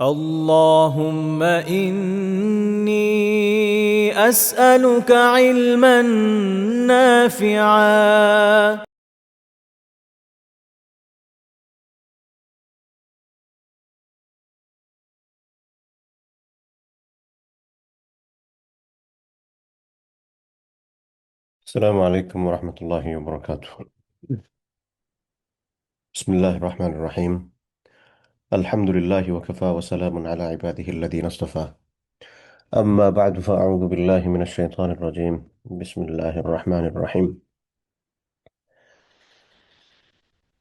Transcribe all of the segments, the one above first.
اللهم إني أسألك علما نافعا. السلام عليكم ورحمة الله وبركاته. بسم الله الرحمن الرحيم. الحمد لله وكفى وسلام على عباده الذين اصطفى. أما بعد فأعوذ بالله من الشيطان الرجيم. بسم الله الرحمن الرحيم.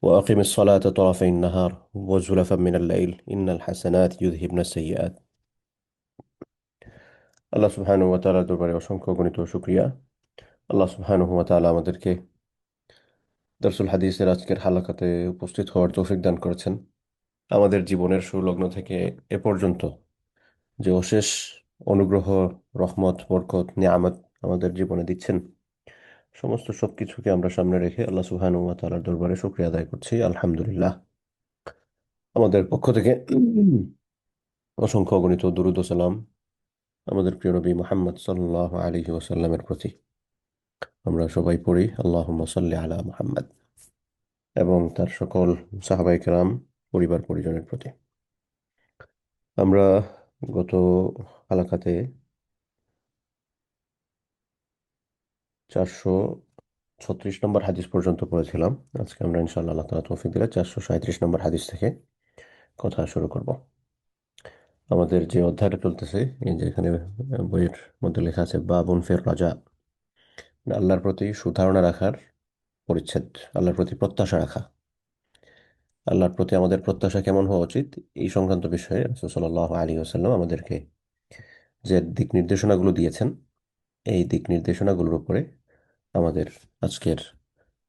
وأقم الصلاة طرفي النهار وزلفا من الليل إن الحسنات يذهبن السيئات. আল্লাহ সুবহানাহু ওয়া তাআলার দরবারে অসংখ্য গণিত শুকরিয়া। আল্লাহ সুবহানাহু ওয়া তাআলা আমাদেরকে দারসুল হাদিসের আজকের হালাকাতে উপস্থিত হওয়ার তৌফিক দান করেছেন। আমাদের জীবনের সুলগ্ন থেকে এ পর্যন্ত যে অশেষ অনুগ্রহ, রহমত, বরকত, নিয়ামত আমাদের জীবনে দিচ্ছেন, সমস্ত সবকিছুকে আমরা সামনে রেখে আল্লাহ সুবহানাহু ওয়া তাআলার দরবারে শুকরিয়া আদায় করছি, আলহামদুলিল্লাহ। আমাদের পক্ষ থেকে অসংখ্য অগণিত দুরূদ ও সালাম আমাদের প্রিয় নবী মুহাম্মদ সাল্লাল্লাহু আলাইহি ওয়াসাল্লামের প্রতি আমরা সবাই পড়ি, আল্লাহুম্মা সাল্লি আলা মুহাম্মদ, এবং তার সকল সাহাবায়ে কেরাম, পরিবার পরিজনের প্রতি। আমরা গত হালাকাতে 436 নম্বর হাদিস পর্যন্ত পড়েছিলাম। আজকে আমরা ইনশাআল্লাহ আল্লাহ তাআলা তৌফিক দিলে 437 নম্বর হাদিস থেকে কথা শুরু করব। আমাদের যে অধ্যায়টা চলতেছে, এই যে এখানে বইয়ের মধ্যে লেখা আছে বাবুন ফির রাজা, আল্লাহর প্রতি সুধারণা রাখার পরিচ্ছেদ, আল্লাহর প্রতি প্রত্যাশা রাখা। আল্লাহর প্রতি আমাদের প্রত্যাশা কেমন হওয়া উচিত, এই সংক্রান্ত বিষয়ে রাসূল সাল্লাল্লাহু আলাইহি ওয়াসাল্লাম আমাদেরকে যে দিক নির্দেশনাগুলো দিয়েছেন, এই দিক নির্দেশনাগুলোর উপরে আমাদের আজকের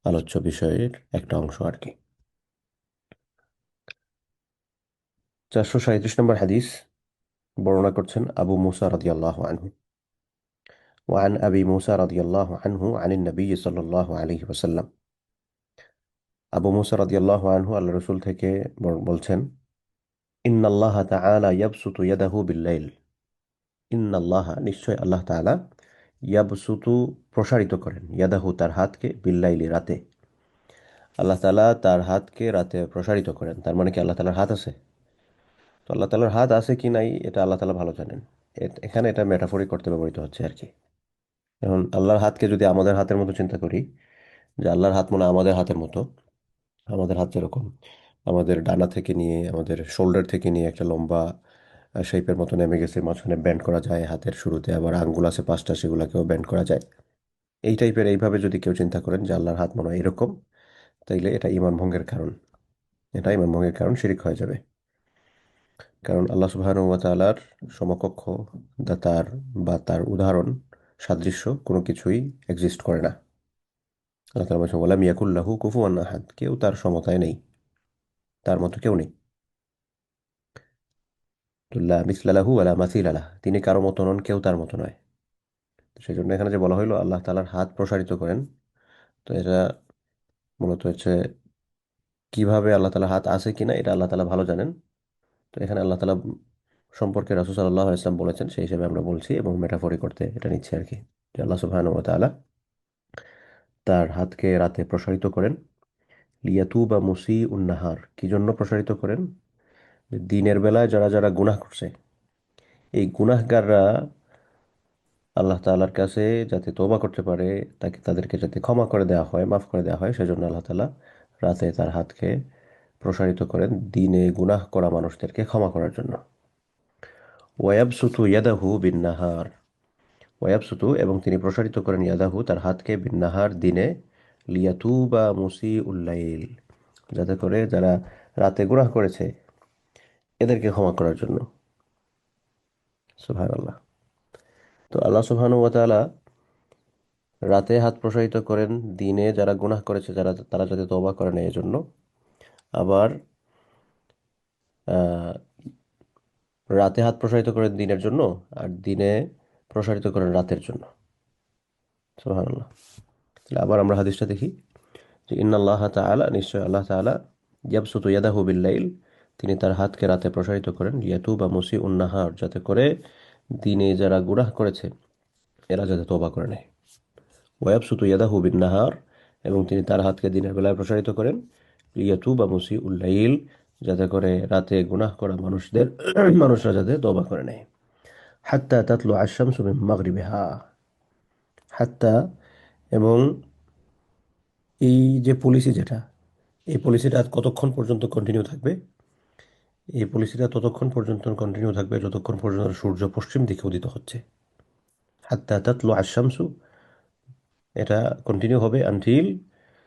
আলোচ্য বিষয়ের একটা অংশ আর কি। 437 নম্বর হাদিস বর্ণনা করছেন আবু মুসা রাদিয়াল্লাহু আনহু। وعن أبي موسى رضي الله عنه عن النبي صلى الله عليه وسلم. আবু মুসা রাদিয়াল্লাহু আনহু আল্লাহ রাসূল থেকে বলছেন, ইন্নাল্লাহা তাআলা ইয়াবসুতু ইয়াদাহু বিল-লাইল। ইন্নাল্লাহা, নিশ্চয় আল্লাহ তাআলা, ইয়াবসুতু প্রসারিত করেন, ইয়াদাহু তার হাতকে, বিল-লাইলি রাতে। আল্লাহ তাআলা তার হাতকে রাতে প্রসারিত করেন, তার মানে কি আল্লাহ তাআলার হাত আছে? তো আল্লাহ তাআলার হাত আছে কি নাই এটা আল্লাহ তাআলা ভালো জানেন। এখানে এটা মেটাফরিক করতে ব্যবহৃত হচ্ছে আর কি। এখন আল্লাহর হাতকে যদি আমাদের হাতের মতো চিন্তা করি, যে আল্লাহর হাত মনে হয় আমাদের হাতের মতো, আমাদের হাত যেরকম আমাদের ডানা থেকে নিয়ে আমাদের শোল্ডার থেকে নিয়ে একটা লম্বা শেপের মতো নেমে গেছে, মাঝখানে ব্যান্ড করা যায়, হাতের শুরুতে আবার আঙ্গুল আছে 5টা, সেগুলোকেও ব্যান্ড করা যায়। এই টাইপের, এইভাবে যদি কেউ চিন্তা করেন যে আল্লাহর হাত মনে হয় এরকম, তাইলে এটা ঈমান ভঙ্গের কারণ। এটা ঈমান ভঙ্গের কারণ, শিরিক হয়ে যাবে। কারণ আল্লাহ সুবহানাহু ওয়া তাআলার সমকক্ষ তার বা তার উদাহরণ সাদৃশ্য কোনো কিছুই এক্সিস্ট করে না। আল্লাহ তাআলা বলেছেন, ওয়ালাম ইয়াকুল লাহু কুফুয়ান আহাদ, কেউ তার সমতায় নেই, তার মতো কেউ নেই। তো লা মিসলা লাহু ওয়ালা মাসিলা লাহ, তিনি কারো মতো নন, কেউ তার মতো নয়। তো সেই জন্য এখানে যে বলা হইলো আল্লাহ তাআলার হাত প্রসারিত করেন, তো এটা মূলত হচ্ছে কিভাবে আল্লাহ তাআলার হাত আছে কিনা এটা আল্লাহ তাআলা ভালো জানেন। তো এখানে আল্লাহ তাআলা সম্পর্কে রাসূল সাল্লাল্লাহু আলাইহি ওয়াসাল্লাম বলেছেন, সেই হিসেবে আমরা বলছি এবং মেটাফরি করতে এটা নিচ্ছি আর কি, যে আল্লাহ সুবহানাহু ওয়া তাআলা তার হাতকে রাতে প্রসারিত করেন। লিয়াতুবা মুসিউন নাহার, কি জন্য প্রসারিত করেন? যে দিনের বেলায় যারা যারা গুনাহ করছে, এই গুনাহগাররা আল্লাহ তাআলার কাছে যাতে তওবা করতে পারে, তাদেরকে যাতে ক্ষমা করে দেওয়া হয়, মাফ করে দেওয়া হয়, সেজন্য আল্লাহ তাআলা রাতে তার হাতকে প্রসারিত করেন দিনে গুনাহ করা মানুষদেরকে ক্ষমা করার জন্য। ওয়ায়াবসুতু ইয়াদাহু বিন নাহার, ওয়ায়াবসুতু, এবং তিনি প্রসারিত করেন, ইয়াদাহু তার হাতকে, বিন নাহার দিনে, লিয়াতুবা মুসিউল লাইল, যাতে করে যারা রাতে গুনাহ করেছে এদেরকে ক্ষমা করার জন্য। সুবহানাল্লাহ। তো আল্লাহ সুবহানাহু ওয়া তাআলা রাতে হাত প্রসারিত করেন দিনে যারা গুনাহ করেছে, তারা যাতে তওবা করে নেয় এজন্য। আবার আহ, রাতে হাত প্রসারিত করেন দিনের জন্য, আর দিনে প্রসারিত করেন রাতের জন্য। সুবহানাল্লাহ। তাহলে আবার আমরা হাদিসটা দেখি, যে ইন্নাল্লাহ তাআলা, নিশ্চয় আল্লাহ তাআলা, ইয়াবসুতু ইয়াদাহু বিল-লাইল, তিনি তার হাতকে রাতে প্রসারিত করেন ইয়াতুবা মুসি উন্নাহার, যাতে করে দিনে যারা গুনাহ করেছে এরা যাতে তওবা করে নেয়। ওয়াবসুতু ইয়াদাহু বিন নাহার, এবং তিনি তার হাতকে দিনের বেলায় প্রসারিত করেন ইয়াতুবা মুসি উল্লাইল, যাতে করে রাতে গুনাহ করা মানুষরা যাতে তওবা করে নেয়। হাত্তা তাতলু আশ-শামসু মিন মাগরিবিহা, হাত্তা, এবং এই যে পলিসি যেটা, এই পলিসিটা কতক্ষণ পর্যন্ত কন্টিনিউ থাকবে? এই পলিসিটা ততক্ষণ পর্যন্ত কন্টিনিউ থাকবে যতক্ষণ পর্যন্ত সূর্য পশ্চিম দিকে উদিত হচ্ছে। হাত্তা তাতলু আশ-শামসু, এটা কন্টিনিউ হবে until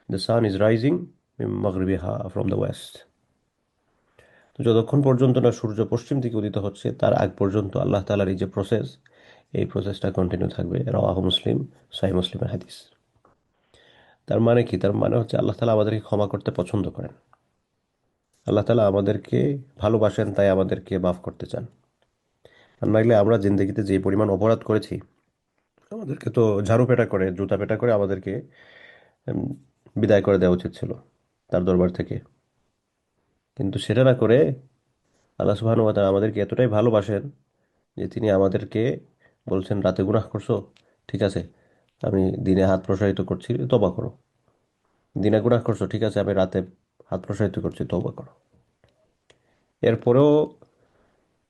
the sun is rising মিন মাগরিবিহা, ফ্রম দ্য ওয়েস্ট। তো যতক্ষণ পর্যন্ত না সূর্য পশ্চিম দিকে উদিত হচ্ছে তার আগ পর্যন্ত আল্লাহ তাআলার এই যে প্রসেস, এই প্রসেসটা কন্টিনিউ থাকবে। রাওয়াহু মুসলিম, সহিহ মুসলিমের হাদিস। তার মানে কি? তার মানে হচ্ছে আল্লাহ তাআলা আমাদেরকে ক্ষমা করতে পছন্দ করেন। আল্লাহ তাআলা আমাদেরকে ভালোবাসেন, তাই আমাদেরকে মাফ করতে চান। আর নাইলে আমরা জিন্দগিতে যে পরিমাণ অপরাধ করেছি, আমাদেরকে তো ঝাড়ু পেটা করে, জুতা পেটা করে আমাদেরকে উম, বিদায় করে দেওয়া উচিত ছিল তার দরবার থেকে। কিন্তু সেটা না করে আল্লাহ সুবহানাহু ওয়া তাআলা আমাদেরকে এতটাই ভালোবাসেন যে তিনি আমাদেরকে বলছেন, রাতে গুনাহ করছো, ঠিক আছে, আমি দিনে হাত প্রসারিত করছি, তওবা করো। দিনে গুনাহ করছো, ঠিক আছে, আমি রাতে হাত প্রসারিত করছি, তওবা করো। এরপরেও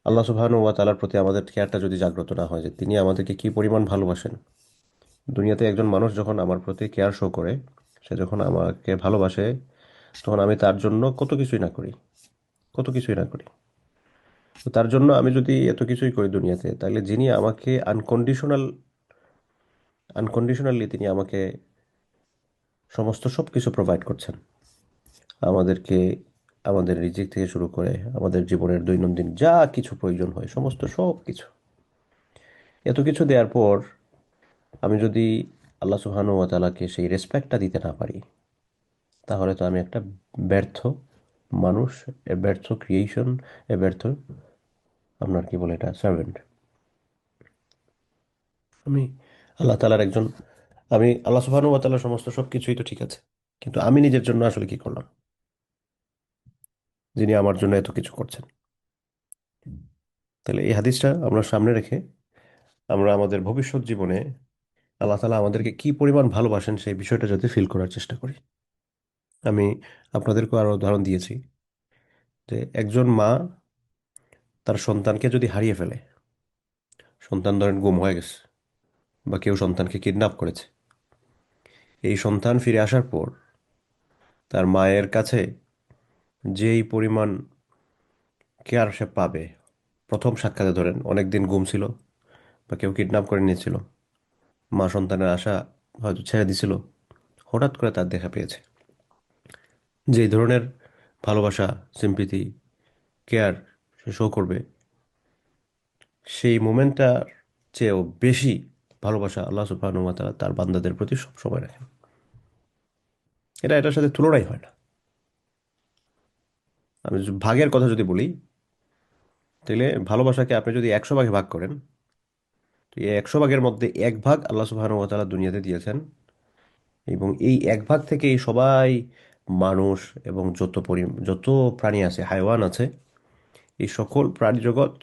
আল্লাহ সুবহানাহু ওয়া তাআলার প্রতি আমাদের কেয়ারটা যদি জাগ্রত না হয় যে তিনি আমাদেরকে কি পরিমাণ ভালোবাসেন। দুনিয়াতে একজন মানুষ যখন আমার প্রতি কেয়ার শো করে, সে যখন আমাকে ভালোবাসে, তখন আমি তার জন্য কত কিছুই না করি, কত কিছুই না করি। তো তার জন্য আমি যদি এত কিছুই করি দুনিয়াতে, তাহলে যিনি আমাকে আনকন্ডিশনালি তিনি আমাকে সমস্ত সব কিছু প্রোভাইড করছেন, আমাদেরকে আমাদের রিজিক থেকে শুরু করে আমাদের জীবনের দৈনন্দিন যা কিছু প্রয়োজন হয় সমস্ত সব কিছু, এত কিছু দেওয়ার পর আমি যদি আল্লাহ সুবহানাহু ওয়া তাআলাকে সেই রেসপেক্টটা দিতে না পারি, তাহলে তো আমি একটা ব্যর্থ মানুষ, এ ব্যর্থ ক্রিয়েশন, এ ব্যর্থ, আপনার কি বলে এটা, সার্ভেন্ট। আমি আল্লাহ তাআলার একজন, আমি আল্লাহ সুবহানাহু ওয়া তাআলার সমস্ত সব কিছুই তো ঠিক আছে, কিন্তু আমি নিজের জন্য আসলে কি করলাম, যিনি আমার জন্য এত কিছু করছেন। তাহলে এই হাদিসটা আমরা সামনে রেখে আমরা আমাদের ভবিষ্যৎ জীবনে আল্লাহ তাআলা আমাদেরকে কি পরিমাণ ভালোবাসেন সেই বিষয়টা যাতে ফিল করার চেষ্টা করি। আমি আপনাদেরকেও আরো উদাহরণ দিয়েছি যে একজন মা তার সন্তানকে যদি হারিয়ে ফেলে, সন্তান ধরেন গুম হয়ে গেছে বা কেউ সন্তানকে কিডন্যাপ করেছে, এই সন্তান ফিরে আসার পর তার মায়ের কাছে যেই পরিমাণ কেয়ার সে পাবে, প্রথম সাক্ষাতে ধরেন অনেকদিন গুম ছিল বা কেউ কিডন্যাপ করে নিয়েছিল, মা সন্তানের আশা হয়তো ছেড়ে দিছিল, হঠাৎ করে তার দেখা পেয়েছে, যেই ধরনের ভালোবাসা, সিম্পিথি, কেয়ার সে শো করবে, সেই মোমেন্টটার চেয়েও বেশি ভালোবাসা আল্লাহ সুবহানাহু ওয়া তাআলা তার বান্দাদের প্রতি সব সময় রাখেন। এটার সাথে তুলনাই হয় না। আমি ভাগের কথা যদি বলি, তাহলে ভালোবাসাকে আপনি যদি 100 ভাগে ভাগ করেন, তো এই 100 ভাগের মধ্যে 1 ভাগ আল্লাহ সুবহানাহু ওয়া তাআলা দুনিয়াতে দিয়েছেন, এবং এই 1 ভাগ থেকেই সবাই, মানুষ এবং যত প্রাণী আছে, হাইওয়ান আছে, এই সকল প্রাণী জগৎ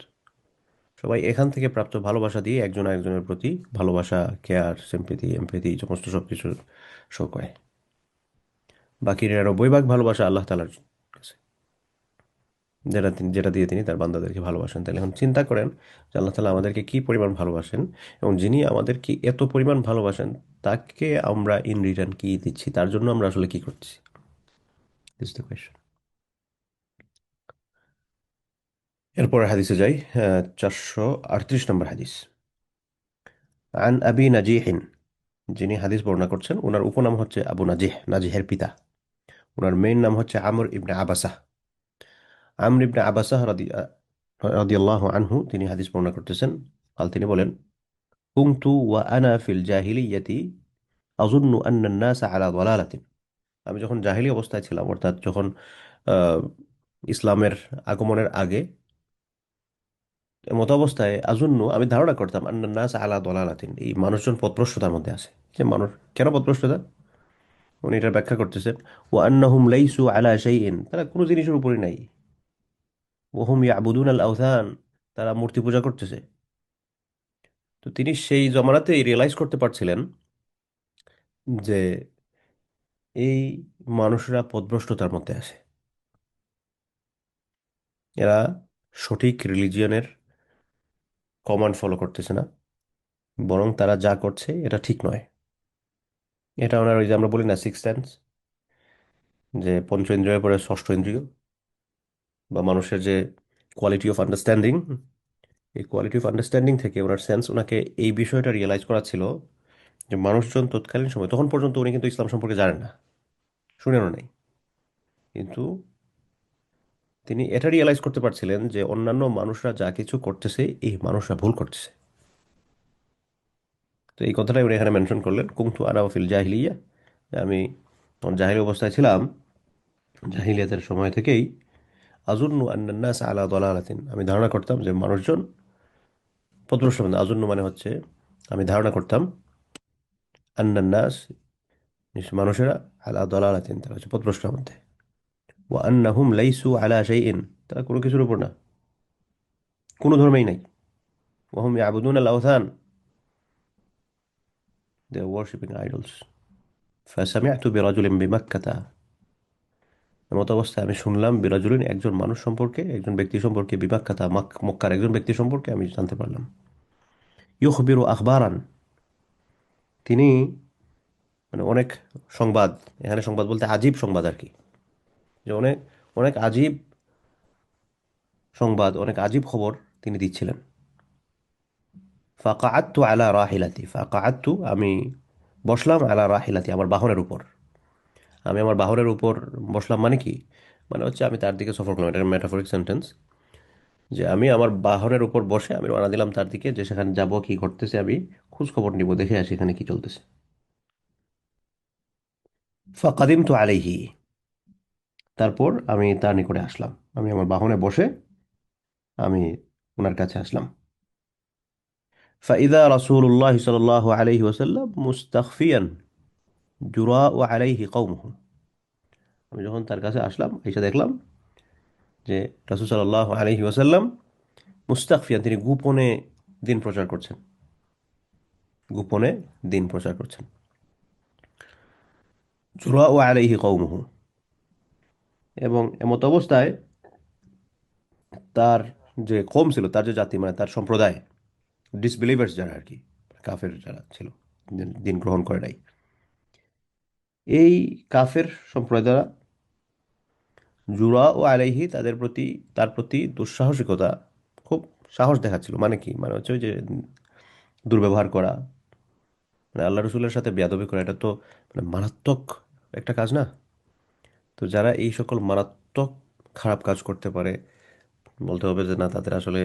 সবাই এখান থেকে প্রাপ্ত ভালোবাসা দিয়ে একজন আরেকজনের প্রতি ভালোবাসা, কেয়ার, সিম্পেথি, এমপ্যাথি সমস্ত সব কিছু শো করে। বাকি 99 ভাগ ভালোবাসা আল্লাহ তাআলার কাছে, যেটা দিয়ে তিনি তার বান্দাদেরকে ভালোবাসেন। তাহলে এখন চিন্তা করেন যে আল্লাহ তাআলা আমাদেরকে কি পরিমাণ ভালোবাসেন, এবং যিনি আমাদেরকে এত পরিমাণ ভালোবাসেন তাকে আমরা ইন রিটার্ন কি দিচ্ছি, তার জন্য আমরা আসলে কি করছি, দিস দ্য কোয়েশ্চেন। এরপরে হাদিসে যাই, 438 নম্বর হাদিস। আন আবি নাজিহিন, যিনি হাদিস বর্ণনা করছেন ওনার উপনাম হচ্ছে আবু নাজিহ, নাজিহের পিতা। ওনার মেইন নাম হচ্ছে আমর ইবনে আবাসাহ। আমর ইবনে আবাসাহ রাদিয়াল্লাহু আনহু তিনি হাদিস বর্ণনা করতেছেন। তিনি বলেন, কুনতু ওয়া আনা ফিল জাহিলিয়াতি আযুন্নু আন্না الناس আলা দালালাতিন। আমি যখন জাহিলি অবস্থায় ছিলাম, অর্থাৎ যখন আহ, ইসলামের আগমনের আগে, মত অবস্থায় আযুন্নু আমি ধারণা করতাম আন্না الناس আলা দালালাতিন, এই মানুষজন পথভ্রষ্টতার মধ্যে আছে। যে মানুষ কেন পথভ্রষ্টতা, উনি এটা ব্যাখ্যা করতেছেন, ওয়া আন্নাহুম লাইসু আলা শাইইন, তারা কোনো জিনিসের উপরে নাই। ওহুম ইয়াবুদুন আল আওথান, তারা মূর্তি পূজা করতেছে। তো তিনি সেই জমানাতেই রিয়েলাইজ করতে পারছিলেন যে এই মানুষরা পথভ্রষ্টতার মধ্যে আছে। এরা সঠিক রিলিজিয়নের কমান্ড ফলো করতেছে না, বরং তারা যা করছে এটা ঠিক নয়। এটা ওনার ওই যে আমরা বলি না সিক্স সেন্স, যে পঞ্চ ইন্দ্রিয়ের পরে ষষ্ঠ ইন্দ্রিয়, বা মানুষের যে কোয়ালিটি অফ আন্ডারস্ট্যান্ডিং, এই কোয়ালিটি অফ আন্ডারস্ট্যান্ডিং থেকে ওনার সেন্স ওনাকে এই বিষয়টা রিয়েলাইজ করা ছিল যে মানুষজন তৎকালীন সময়, তখন পর্যন্ত উনি কিন্তু ইসলাম সম্পর্কে জানেন না, শুনেনও নাই, কিন্তু তিনি এটা রিয়েলাইজ করতে পারছিলেন যে অন্যান্য মানুষরা যা কিছু করতেছে এই মানুষরা ভুল করতেছে। তো এই কথাটাই উনি এখানে মেনশন করলেন, কুনতু আনা ফিল জাহিলিয়া, আমি তখন জাহিলি অবস্থায় ছিলাম, জাহিলিয়াতের সময় থেকেই আজুন্নু আন্নান নাস আলা দালালাতিন, আমি ধারণা করতাম যে মানুষজন পথভ্রষ্ট। মানে আজুন্নু মানে হচ্ছে আমি ধারণা করতাম, আন্নান নাস নিশ্চয় মানুষেরা, আলা দালালাতিন তারা হচ্ছে পথভ্রষ্টের মধ্যে, ওয়া আন্নাহুম লাইসু আলা শাইইন, তারা কোনো কিছুর উপর না, কোনো ধর্মেই নাই, ওয়া হুম ইয়াবুদুন আল আওথান, দে আর ওয়ার্শিপিং আইডলস। ফাসামিআতু বিরাজুলিন বিমাক্কাতা, এমত অবস্থায় আমি শুনলাম বিরাজুলিন একজন মানুষ সম্পর্কে, একজন ব্যক্তি সম্পর্কে, বিমাক্কাতা মক্কার একজন ব্যক্তি সম্পর্কে আমি জানতে পারলাম। ইউখবিরু আখবারান, তিনি মানে অনেক সংবাদ, এখানে সংবাদ বলতে আজীব সংবাদ আর কি, যে অনেক অনেক আজীব সংবাদ, অনেক আজীব খবর তিনি দিচ্ছিলেন। ফাকাআত্তু আলা রাহিলাতি, ফাকাআত্তু আমি বসলাম, আলা রাহিলাতি আমার বাহনের উপর, আমি আমার বাহনের উপর বসলাম মানে কি, মানে হচ্ছে আমি তার দিকে সফর করলাম, এটা মেটাফরিক সেন্টেন্স, যে আমি আমার বাহনের উপর বসে আমি রওনা দিলাম তার দিকে, যে সেখানে যাব, কি ঘটতেছে আমি খোঁজ খবর নিব, দেখে আসি এখানে কি চলতেছে। ফাকাদিমতু আলাইহি, তারপর আমি তার নিকটে আসলাম, আমি আমার বাহনে বসে আমি ওনার কাছে আসলাম। ফাইদা রাসূলুল্লাহ সাল্লাল্লাহু আলাইহি ওয়াসাল্লাম মুস্তাখফিয়ান জুরাউ আলাইহি কওমুহু, আমি যখন তার কাছে আসলাম এসে দেখলাম যে রাসূল সাল্লাল্লাহু আলাইহি ওয়াসাল্লাম মুস্তাখফিয়ান, তিনি গোপনে দিন প্রচার করছেন, গোপনে দিন প্রচার করছেন। জুরাউ আলাইহি কওমুহু, এবং এমত অবস্থায় তার যে কওম ছিল, তার যে জাতি মানে তার সম্প্রদায়, ডিসবিলিভার্স যারা আর কি, কাফের যারা ছিল, দিন গ্রহণ করে নাই, এই কাফের সম্প্রদায়রা জুরা ও আলাইহি তাদের প্রতি, তার প্রতি দুঃসাহসিকতা, খুব সাহস দেখাচ্ছিল। মানে কি, মানে হচ্ছে ওই যে দুর্ব্যবহার করা, মানে আল্লাহ রসুলের সাথে বেয়াদবি করা, এটা তো মানে মারাত্মক একটা কাজ না। তো যারা এই সকল মারাত্মক খারাপ কাজ করতে পারে, বলতে হবে যে না, তাদের আসলে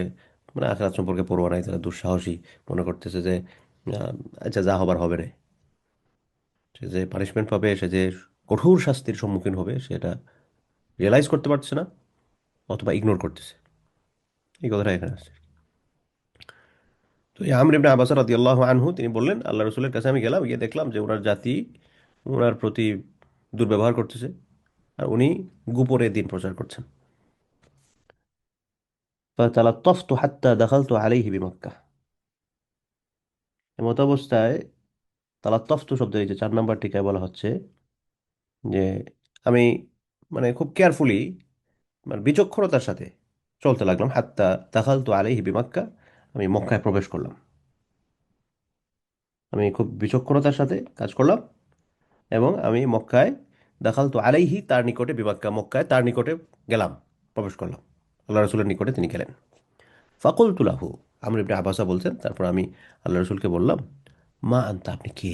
মানে আখেরাত সম্পর্কে পরোয়া নাই, তারা দুঃসাহসী, মনে করতেছে যে আহ, আচ্ছা যা হবার হবে না, সে যে পানিশমেন্ট পাবে, সে যে কঠোর শাস্তির সম্মুখীন হবে, সেটা রিয়েলাইজ করতে পারছে না, অথবা ইগনোর করতেছে। এই কথাটা এখানে আসছে। তো এই আমর ইবনে আব্বাস রাদিয়াল্লাহু আনহু তিনি বললেন, আল্লাহ রসুলের কাছে আমি গেলাম, গিয়ে দেখলাম যে ওনার জাতি ওনার প্রতি দুর্ব্যবহার করতেছে, আর উনি গোপনে দিন প্রচার করছেন। ফাতালাত্তাফতু হাত্তা দাখালতু আলাইহি বিমক্কা, এমত অবস্থায় তালাত্তাফতু শব্দের এই যে 4 নম্বর টিকায় বলা হচ্ছে যে আমি মানে খুব কেয়ারফুলি, মানে বিচক্ষণতার সাথে চলতে লাগলাম, হাত্তা দাখালতু আলাইহি বিমক্কা, আমি মক্কায় প্রবেশ করলাম, আমি খুব বিচক্ষণতার সাথে কাজ করলাম, এবং আমি মক্কায় দাখালতু আলাইহি তার নিকটে, বিমক্কা মক্কায় তার নিকটে গেলাম, প্রবেশ করলাম, আল্লাহ রসুলের নিকটে তিনি গেলেন। ফাকুলতু লাহু, আমর ইবনে আবাসা বলছেন, তারপর আমি আল্লাহ রসুলকে বললাম, মা আনতা, আপনি কে,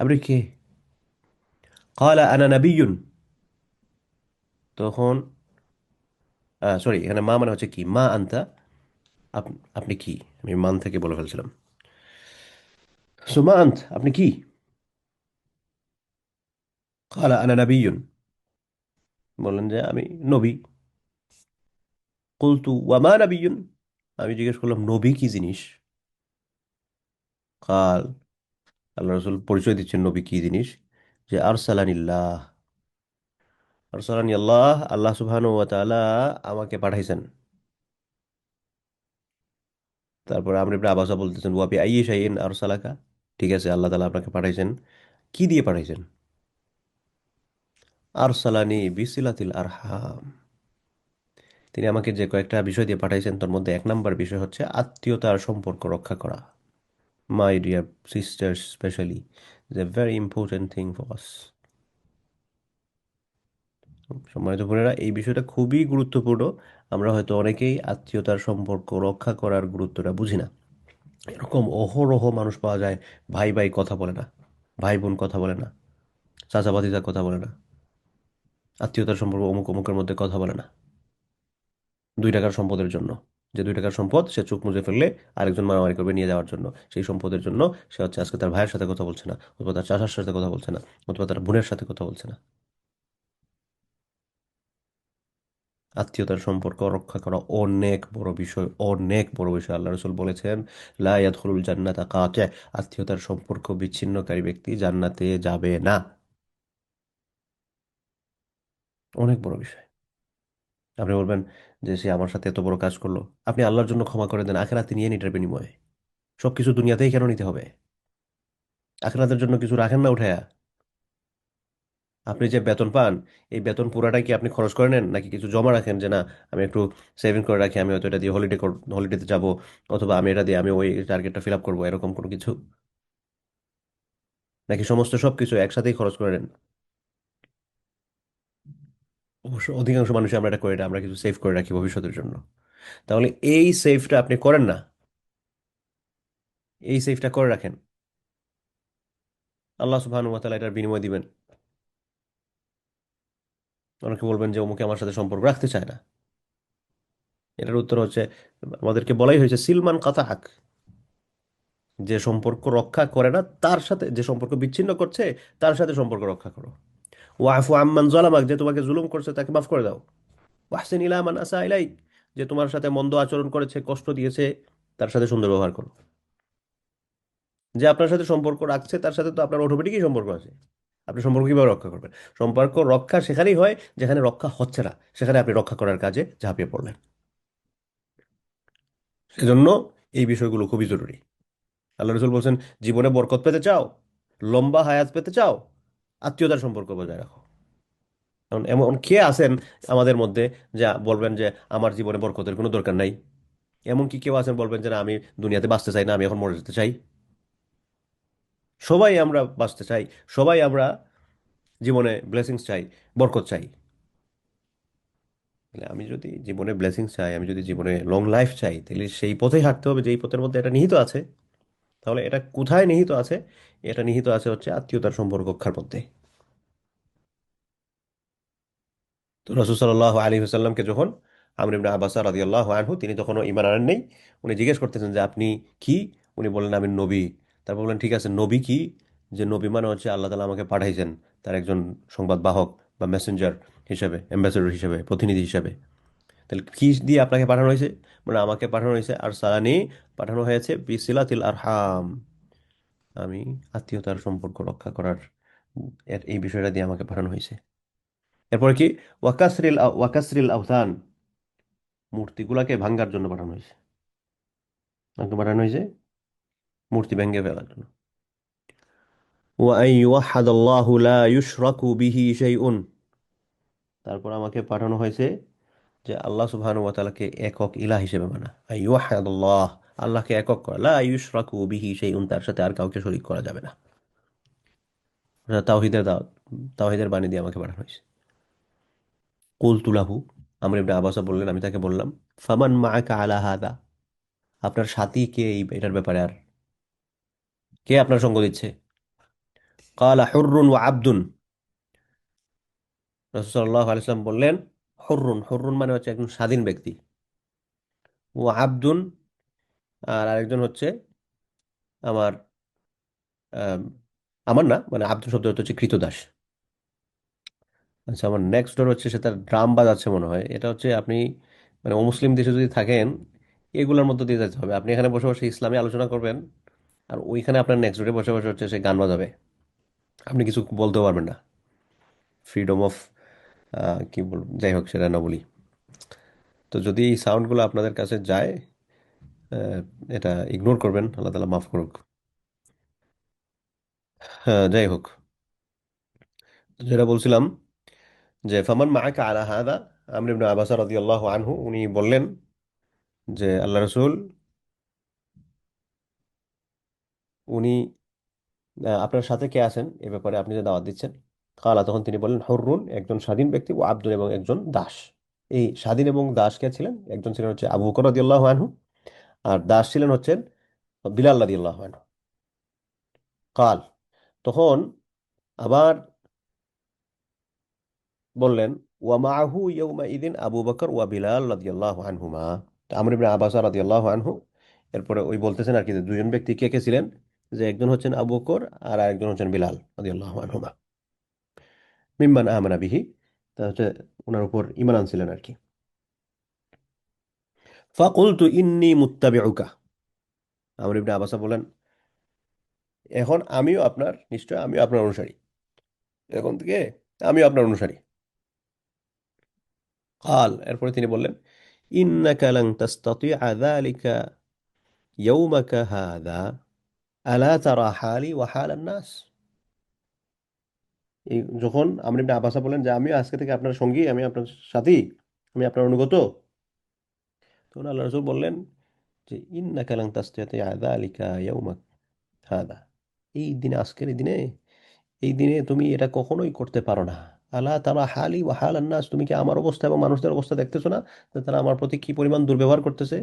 আপনি কে? ক্বালা আনা নাবিয়্যুন, তখন সরি, এখানে মা মানে হচ্ছে কি, মা আনতা, আপনি কি, আমি মান থেকে বলে ফেলছিলাম। সো মা আন্ত, আপনি কি? ক্বালা আনা নাবিয়্যুন, বললেন যে আমি নবী। কুলতু ওয়া মা নাবিয়্যুন, আমি জিজ্ঞেস করলাম নবী কি জিনিস। কাল, আল্লাহ রসুল পরিচয় দিচ্ছেন নবী কি জিনিস, যে আরসালানিল্লাহ, আরসালানি আল্লাহ, আল্লাহ সুবহানাহু ওয়া তাআলা আমাকে পাঠাইছেন। তারপর আমর ইবনে আবাসা বলতেছেন, ওয়া বি আইয়ি শাইইন আরসালাকা। ঠিক আছে, আল্লাহ তাআলা আপনাকে পাঠাইছেন, কি দিয়ে পাঠাইছেন? আরসালানি বিসিলাতিল আরহাম। তিনি আমাকে যে কয়েকটা বিষয় দিয়ে পাঠাইছেন তার মধ্যে 1 নম্বর বিষয় হচ্ছে আত্মীয়তার সম্পর্ক রক্ষা করা। My dear sisters specially, is a very important thing for us. সম্মানিত বোনেরা, এই বিষয়টা খুবই গুরুত্বপূর্ণ। আমরা হয়তো অনেকেই আত্মীয়তার সম্পর্ক রক্ষা করার গুরুত্বটা বুঝি না। এরকম অহরহ মানুষ পাওয়া যায়, ভাই ভাই কথা বলে না, ভাই বোন কথা বলে না, চাচা ভাতিজা কথা বলে না, আত্মীয়তার সম্পর্ক অমুক অমুকের মধ্যে কথা বলে না, 2 টাকার সম্পদের জন্য। যে 2 টাকার সম্পদ সে চোখ মুজে ফেললে আরেকজন মারামারি করবে নিয়ে যাওয়ার জন্য, সেই সম্পদের জন্য সে হচ্ছে আজকে তার ভাইয়ের সাথে কথা বলছে না, অথবা তার চাচার সাথে কথা বলছে না, অথবা তার বোনের সাথে কথা বলছে না। আত্মীয়তার সম্পর্ক রক্ষা করা অনেক বড় বিষয়, অনেক বড় বিষয়। আল্লাহ রসুল বলেছেন, লা ইয়াদখুলুল জান্নাতা কাতি', আত্মীয়তার সম্পর্ক বিচ্ছিন্নকারী ব্যক্তি জান্নাতে যাবে না। অনেক বড় বিষয়। আপনি বলবেন যে সে আমার সাথে এত বড় কাজ করলো, আপনি আল্লাহর জন্য ক্ষমা করে দেন, আখেরাতে নিয়ে নিন এটার বিনিময়ে। সবকিছু দুনিয়াতেই কেন নিতে হবে? আখেরাতের জন্য কিছু রাখেন না উঠায়া? আপনি যে বেতন পান, এই বেতন পুরাটাই কি আপনি খরচ করে নেন, নাকি কিছু জমা রাখেন যে না আমি একটু সেভিং করে রাখি, আমি হয়তো এটা দিয়ে হলিডেতে যাব, অথবা আমি এটা দিয়ে আমি ওই টার্গেটটা ফিল আপ করবো, এরকম কোনো কিছু? নাকি সমস্ত সবকিছু একসাথেই খরচ করে নেন? অবশ্য অধিকাংশ মানুষ আমরা এটা করি না, আমরা কিছু সেভ করে রাখি ভবিষ্যতের জন্য। তাহলে এই সেভটা আপনি করেন না, এই সেভটা করে রাখেন, আল্লাহ সুবহানাহু ওয়া তাআলা এটার বিনিময় দিবেন। অনেকে বলবেন যে অমুকে আমার সাথে সম্পর্ক রাখতে চায় না। এটার উত্তর হচ্ছে, আমাদেরকে বলাই হয়েছে সিলমান কাতাহাক, যে সম্পর্ক রক্ষা করে না তার সাথে, যে সম্পর্ক বিচ্ছিন্ন করছে তার সাথে সম্পর্ক রক্ষা করো। ওয়াফু আম্মান জালামাক, যে তোমাকে জুলুম করছে তাকে মাফ করে দাও। ওয়াহসিন ইলা মান আসা ইলাইক, যে তোমার সাথে মন্দ আচরণ করেছে, কষ্ট দিয়েছে, তার সাথে সুন্দর ব্যবহার করো। যে আপনার সাথে সম্পর্ক রাখছে তার সাথে তো আপনার অটোমেটিকই সম্পর্ক আছে। আপনি সম্পর্ক কিভাবে রক্ষা করবেন? সম্পর্ক রক্ষা সেখানেই হয় যেখানে রক্ষা হচ্ছে না, সেখানে আপনি রক্ষা করার কাজে ঝাঁপিয়ে পড়লেন। সেজন্য এই বিষয়গুলো খুবই জরুরি। আল্লাহ রসুল বলছেন, জীবনে বরকত পেতে চাও, লম্বা হায়াত পেতে চাও, আত্মীয়তার সম্পর্ক বজায় রাখো। এমন এমন কে আছেন আমাদের মধ্যে যা বলবেন যে আমার জীবনে বরকতের কোনো দরকার নাই? এমন কি কেউ আছেন বলবেন যে না, আমি দুনিয়াতে বাঁচতে চাই না, আমি এখন মরে যেতে চাই? সবাই আমরা বাঁচতে চাই, সবাই আমরা জীবনে ব্লেসিংস চাই, বরকত চাই। তাহলে আমি যদি জীবনে ব্লেসিংস চাই, আমি যদি জীবনে লং লাইফ চাই, তাহলে সেই পথেই হাঁটতে হবে যেই পথের মধ্যে এটা নিহিত আছে। তাহলে এটা কোথায় নিহিত আছে? এটা নিহিত আছে হচ্ছে আত্মীয়তার সম্পর্ক রক্ষার মধ্যে। তো রসুল সাল্লাহ আলী হুসাল্লামকে যখন আমর ইবনে আব্বাস রাদিয়াল্লাহু আনহু, তিনি তখনও ঈমান আনেন নেই, উনি জিজ্ঞেস করতেছেন যে আপনি কি? উনি বললেন আমি নবী। তারপর বললেন ঠিক আছে, নবী কি? যে নবী মানে হচ্ছে আল্লাহ তাআলা আমাকে পাঠাইছেন তার একজন সংবাদ বাহক বা মেসেঞ্জার হিসেবে, অ্যাম্বাসেডর হিসেবে, প্রতিনিধি হিসেবে। তাহলে কি দিয়ে আপনাকে পাঠানো হয়েছে? মানে আমাকে পাঠানো হয়েছে আর সালানি, পাঠানো হয়েছে বিসিলাতিল আরহাম, আমি আত্মীয়তার সম্পর্ক রক্ষা করার এই বিষয়টা দিয়ে আমাকে পাঠানো হয়েছে। এরপরে কি? ওয়াকাসরিল আওথান, মূর্তিগুলাকে ভাঙ্গার জন্য পাঠানো হয়েছে। আমাকে পাঠানো হয়েছে মূর্তি ভেঙে ফেলার জন্য। ওয়াই ওয়াহাদাল্লাহু লা ইউশরাকু বিহি শাইউন, তারপর আমাকে পাঠানো হয়েছে যে আল্লাহ সুবহানাহু ওয়া তাআলাকে একক ইলাহ হিসেবে মানা। আই ওয়াহাদাল্লাহ, আল্লাহকে একক করা, লা ইউশরাকু বিহি শাইউন, তার সাথে আর কাউকে শরীক করা যাবে না। তাওহীদের দাওয়াত, তাওহীদের বাণী দিয়ে আমাকে পাঠানো হয়েছে। কুলতু লাহু, আমর ইবনে আবাসা বললেন, আমি তাকে বললাম, ফামান মাআকা আলা হাদা, আপনার সাথী কে এই এটার ব্যাপারে? আর কে আপনার সঙ্গ দিচ্ছে? কালা হুররুন ওয়া আবদুন, রাসূল সাল্লাল্লাহু আলাইহি ওয়াসাল্লাম বললেন, হুররুন, হুররুন মানে হচ্ছে একজন স্বাধীন ব্যক্তি, ও আবদুন, আর আরেকজন হচ্ছে আমার, আম, আমার না, মানে আব্দুল শব্দ অর্থ হচ্ছে কৃতদাস। আচ্ছা, আমার নেক্সট ডোর হচ্ছে, সে তার ড্রাম বাজাচ্ছে মনে হয়, এটা হচ্ছে আপনি মানে অমুসলিম দেশে যদি থাকেন, এগুলোর মধ্যে দিয়ে যেতে হবে। আপনি এখানে বসে বসে ইসলামী আলোচনা করবেন, আর ওইখানে আপনার নেক্সট ডোরে বসে বসে হচ্ছে সে গান বাজাবে, আপনি কিছু বলতেও পারবেন না। ফ্রিডম অফ কি বলবো, যাই হোক সেটা না বলি। তো যদি এই সাউন্ডগুলো আপনাদের কাছে যায়, আহ, এটা ইগনোর করবেন, আল্লাহ তাআলা মাফ করুক। হ্যাঁ, যাই হোক, যেটা বলছিলাম যে ফামান মাআকা আলা হাদা, আমর ইবনে আবাস রাদিয়াল্লাহু আনহু উনি বললেন যে আল্লাহ রাসূল, উনি আপনার সাথে কে আছেন এ ব্যাপারে আপনি যে দাওয়াত দিচ্ছেন। কালা, তখন তিনি বললেন হুররুন, একজন স্বাধীন ব্যক্তি, ও আব্দুন, এবং একজন দাস। এই স্বাধীন এবং দাস কে ছিলেন? একজন ছিলেন হচ্ছে আবু বকর রাদিয়াল্লাহু আনহু, আর দাস ছিলেন হচ্ছেন বিলাল রাদিয়াল্লাহু আনহু। কাল, তখন আবার বললেন ওয়া মাআহু ইয়াউমা ইদিন আবু বকর ওয়া বিলাল রাদিয়াল্লাহু আনহুমা। তো আমর ইবনে আব্বাস রাদিয়াল্লাহু আনহু এরপরে ওই বলতেছেন আর কি, যে দুজন ব্যক্তি কে কে ছিলেন, যে একজন হচ্ছেন আবু বকর আর আরেকজন হচ্ছেন বিলাল রাদিয়াল্লাহু আনহুমা, মিম্মান আমানা বিহি, তা হচ্ছে ওনার উপর ঈমান আনছিলেন আর কি। ফাকুলতু ইন্নী মুত্তাবিউকা, আমর ইবনে আব্বাস বলেন, এখন আমিও আপনার, নিশ্চয় আমিও আপনার অনুসারী, এখন থেকে আমিও আপনার অনুসারী। কাল, এরপরে তিনি বললেন ইন্নাকা লান তাস্তাতিআ যালিকা ইয়াউমাকা হাযা আলা তারা হালি ওয়া হালান নাস। এই যখন আমর ইবনে আব্বাস বলেন যে আমি আজকে থেকে আপনার সঙ্গী, আমি আপনার সাথী, আমি আপনার অনুগত, তখন আল্লাহ রাসূল বললেন যে ইন্নাকা লান তাস্তাতিআ যালিকা ইয়াউমাক হাদা, এই দিনে, আজকের এই দিনে, এই দিনে তুমি এটা কখনোই করতে পারো না। আলা তারা হালি ওয়া হালান নাস, তুমি কি আমার অবস্থা এবং মানুষদের অবস্থা দেখতেছো না, যে তারা আমার প্রতি কি পরিমাণ দুর্ব্যবহার করতেছে,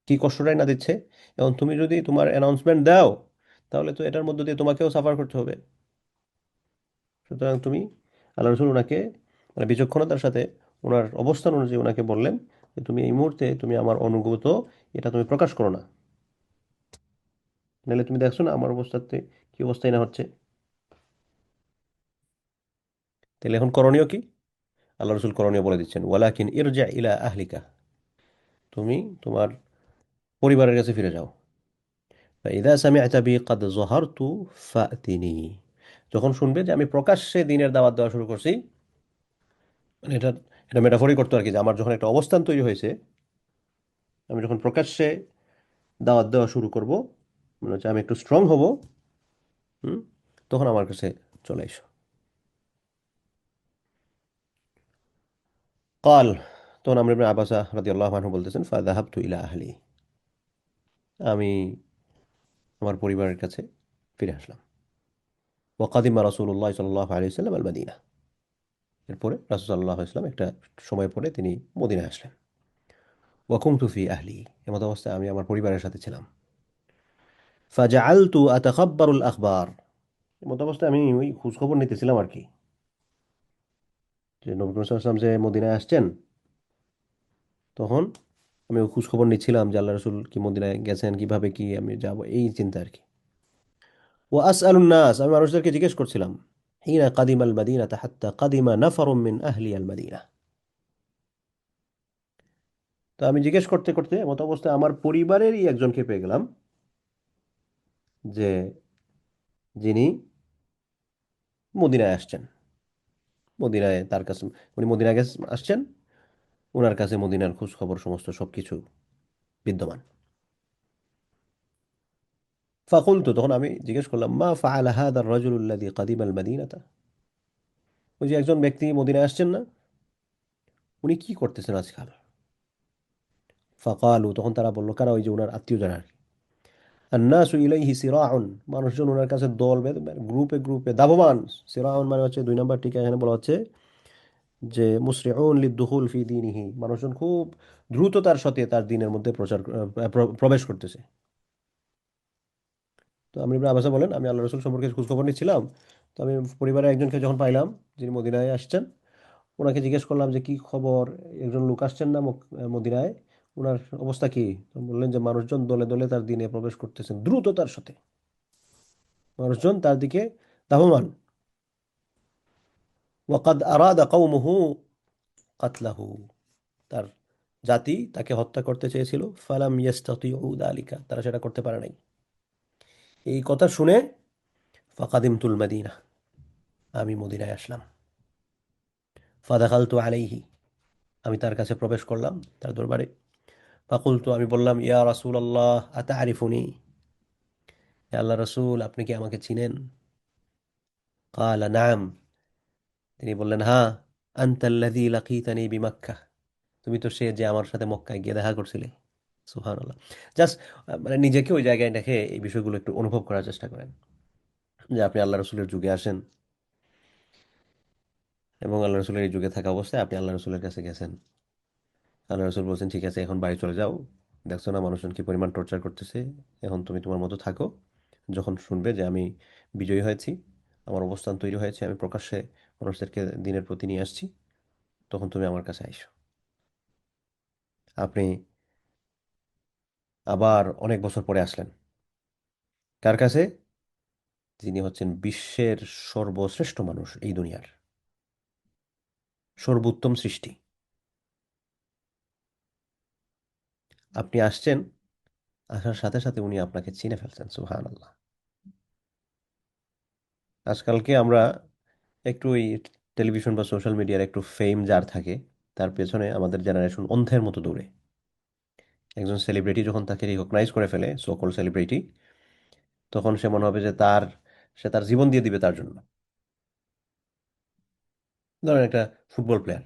কি কষ্টটাই না দিচ্ছে। এবং তুমি যদি তোমার অ্যানাউন্সমেন্ট দাও, তাহলে তো এটার মধ্য দিয়ে তোমাকেও সাফার করতে হবে। সুতরাং তুমি, আল্লাহ রসুল ওনাকে মানে বিচক্ষণতার সাথে ওনার অবস্থান অনুযায়ী ওনাকে বললেন যে তুমি এই মুহূর্তে তুমি আমার অনুগত, এটা তুমি প্রকাশ করো না, নাহলে তুমি দেখছো না আমার অবস্থাতে কি অবস্থাই না হচ্ছে। তাহলে এখন করণীয় কি? আল্লাহ রসুল করণীয় বলে দিচ্ছেন, ওয়ালাকিন ইরজা ইলা আহলিকা, তুমি তোমার পরিবারের কাছে ফিরে যাও। ইদা সামি'তা বি কাদ যাহারতু ফাতিনি, যখন শুনবে যে আমি প্রকাশ্যে দ্বীনের দাওয়াত দেওয়া শুরু করছি, মানে এটা এটা মেটাফরিক করতো আর কি, যে আমার যখন একটা অবস্থান তৈরি হয়েছে, আমি যখন প্রকাশ্যে দাওয়াত দেওয়া শুরু করব, মানে হচ্ছে আমি একটু স্ট্রং হব, হুম, তখন আমার কাছে চলে এসো। কাল, তখন আমর ইবনে আব্বাসা রাদিয়াল্লাহু আনহু বলতেছেন ফাযাহাবতু ইলা আহলি, আমি আমার পরিবারের কাছে ফিরে আসলাম। ওয়া কাদিমা রাসূলুল্লাহ সাল্লাল্লাহু আলাইহি ওয়াসাল্লাম আল মদিনা, এরপরে রাসূল সাল্লাল্লাহু আলাইহি ওয়াসাল্লাম একটা সময় পরে তিনি মদিনায় আসলেন। ওয়া কুনতু ফি আহলি, এমত অবস্থায় আমি আমার পরিবারের সাথে ছিলাম। ফাজাআলতু আতাখাব্বারুল আখবার, এমত অবস্থায় আমি ওই খোঁজ খবর নিতেছিলাম আর কি, যে নবী করিম সাল্লাল্লাহু আলাইহি ওয়াসাল্লাম যে মদিনায় আসছেন, তখন আমি ওই খোঁজ খবর নিচ্ছিলাম যে আল্লাহ রসুল কি মদিনায় গেছেন, কিভাবে কি আমি যাব, এই চিন্তা আর কি। ও আসআলুন নাস, আমি মানুষদেরকে জিজ্ঞেস করছিলাম। হিনা কাদিমা আল মাদিনাতা হাত্তা কাদিমা নাফারুম মিন আহলি আল মাদিনা, তো আমি জিজ্ঞেস করতে করতে মত অবস্থায় আমার পরিবারেরই একজনকে পেয়ে গেলাম, যে যিনি মদিনায় আসছেন, মদিনায় তার কাছে, উনি মদিনায় আসছেন, ওনার কাছে মদিনার খোঁজ খবর সমস্ত সবকিছু বিদ্যমান। ফাকুলতু, তখন আমি জিজ্ঞেস করলাম মা ফাআলা হাদা আর-রাজুলু আল্লাযী কাদিমা আল মাদিনাতা, ওই যে একজন ব্যক্তি মদিনায় আসছেন না, উনি কি করতেছেন আজকাল? ফাকালু, তখন তারা বলল, কারা? ওই যে ওনার আত্মীয় যারা আর কি। আন্নাসু ইলাইহি সিরাউন, মানুষজন ওনার কাছে দল বেঁধে গ্রুপে গ্রুপে ধাবমান। সিরাউন মানে হচ্ছে 2 নম্বর টিকা, এখানে বলা হচ্ছে যে মুসরিউন লিদ্দুখুল ফি দীনিহি, মানুষজন খুব দ্রুততার সাথে তার দিনের মধ্যে প্রবেশ করতেছে। তো আমি ইবনে আব্বাস বলেন, আমি আল্লাহ রসুল সম্পর্কে খোঁজ খবর নিচ্ছিলাম, তো আমি পরিবারের একজনকে যখন পাইলাম যিনি মদিনায় আসছেন, ওনাকে জিজ্ঞেস করলাম যে কি খবর, একজন লোক আসছেন না মদিনায়, ওনার অবস্থা কি? তো বললেন যে মানুষজন দলে দলে তার দিনে প্রবেশ করতেছেন দ্রুততার সাথে, মানুষজন তার দিকে ধাবমান। ওয়াকাদ আরাদা কওমুহু কাতলাহু, তার জাতি তাকে হত্যা করতে চেয়েছিল, ফালাম ইয়াস্তাতিউ যালিকা, তারা সেটা করতে পারে নাই। এই কথা শুনে ফাকাদিমতুল মাদিনা, আমি মদিনায় আসলাম। ফাদাখালতু আলাইহি, আমি তার কাছে প্রবেশ করলাম, তার দরবারে। ফাকুলতু, আমি বললাম, ইয়া রাসূলাল্লাহ আতারিফুনি, হে আল্লাহ রসুল, আপনি কি আমাকে চিনেন? ক্বালা নাম, তিনি বললেন, হ্যাঁ। আনতাল্লাযী লাকীতানি বিমাক্কাহ, তুমি তো সে যে আমার সাথে মক্কায় গিয়ে দেখা করছিলে। সুবহানাল্লাহ। জাস্ট মানে নিজেকে ওই জায়গায় রেখে এই বিষয়গুলো একটু অনুভব করার চেষ্টা করেন, যে আপনি আল্লাহ রসুলের যুগে আসেন এবং আল্লাহ রসুলের এই যুগে থাকা অবস্থায় আপনি আল্লাহ রসুলের কাছে গেছেন। আল্লাহ রসুল বলছেন, ঠিক আছে, এখন বাড়ি চলে যাও, দেখছো না মানুষজন কি পরিমাণ টর্চার করতেছে, এখন তুমি তোমার মতো থাকো। যখন শুনবে যে আমি বিজয়ী হয়েছি, আমার অবস্থান তৈরি হয়েছে, আমি প্রকাশ্যে মানুষদেরকে দিনের প্রতি নিয়ে আসছি, তখন তুমি আমার কাছে আইসো। আপনি আবার অনেক বছর পরে আসলেন। কার কাছে? যিনি হচ্ছেন বিশ্বের সর্বশ্রেষ্ঠ মানুষ, এই দুনিয়ার সর্বোত্তম সৃষ্টি। আপনি আসছেন, আসার সাথে সাথে উনি আপনাকে চিনে ফেলছেন। সুবহানাল্লাহ। আজকালকে আমরা একটু ওই টেলিভিশন বা সোশ্যাল মিডিয়ার একটু ফেম যার থাকে, তার পেছনে আমাদের জেনারেশন অন্ধের মতো দৌড়ে। একজন সেলিব্রিটি যখন তাকে রিকগনাইজ করে ফেলে, সকল সেলিব্রিটি, তখন সে মনে হবে যে সে তার জীবন দিয়ে দিবে তার জন্য। ধরেন একটা ফুটবল প্লেয়ার,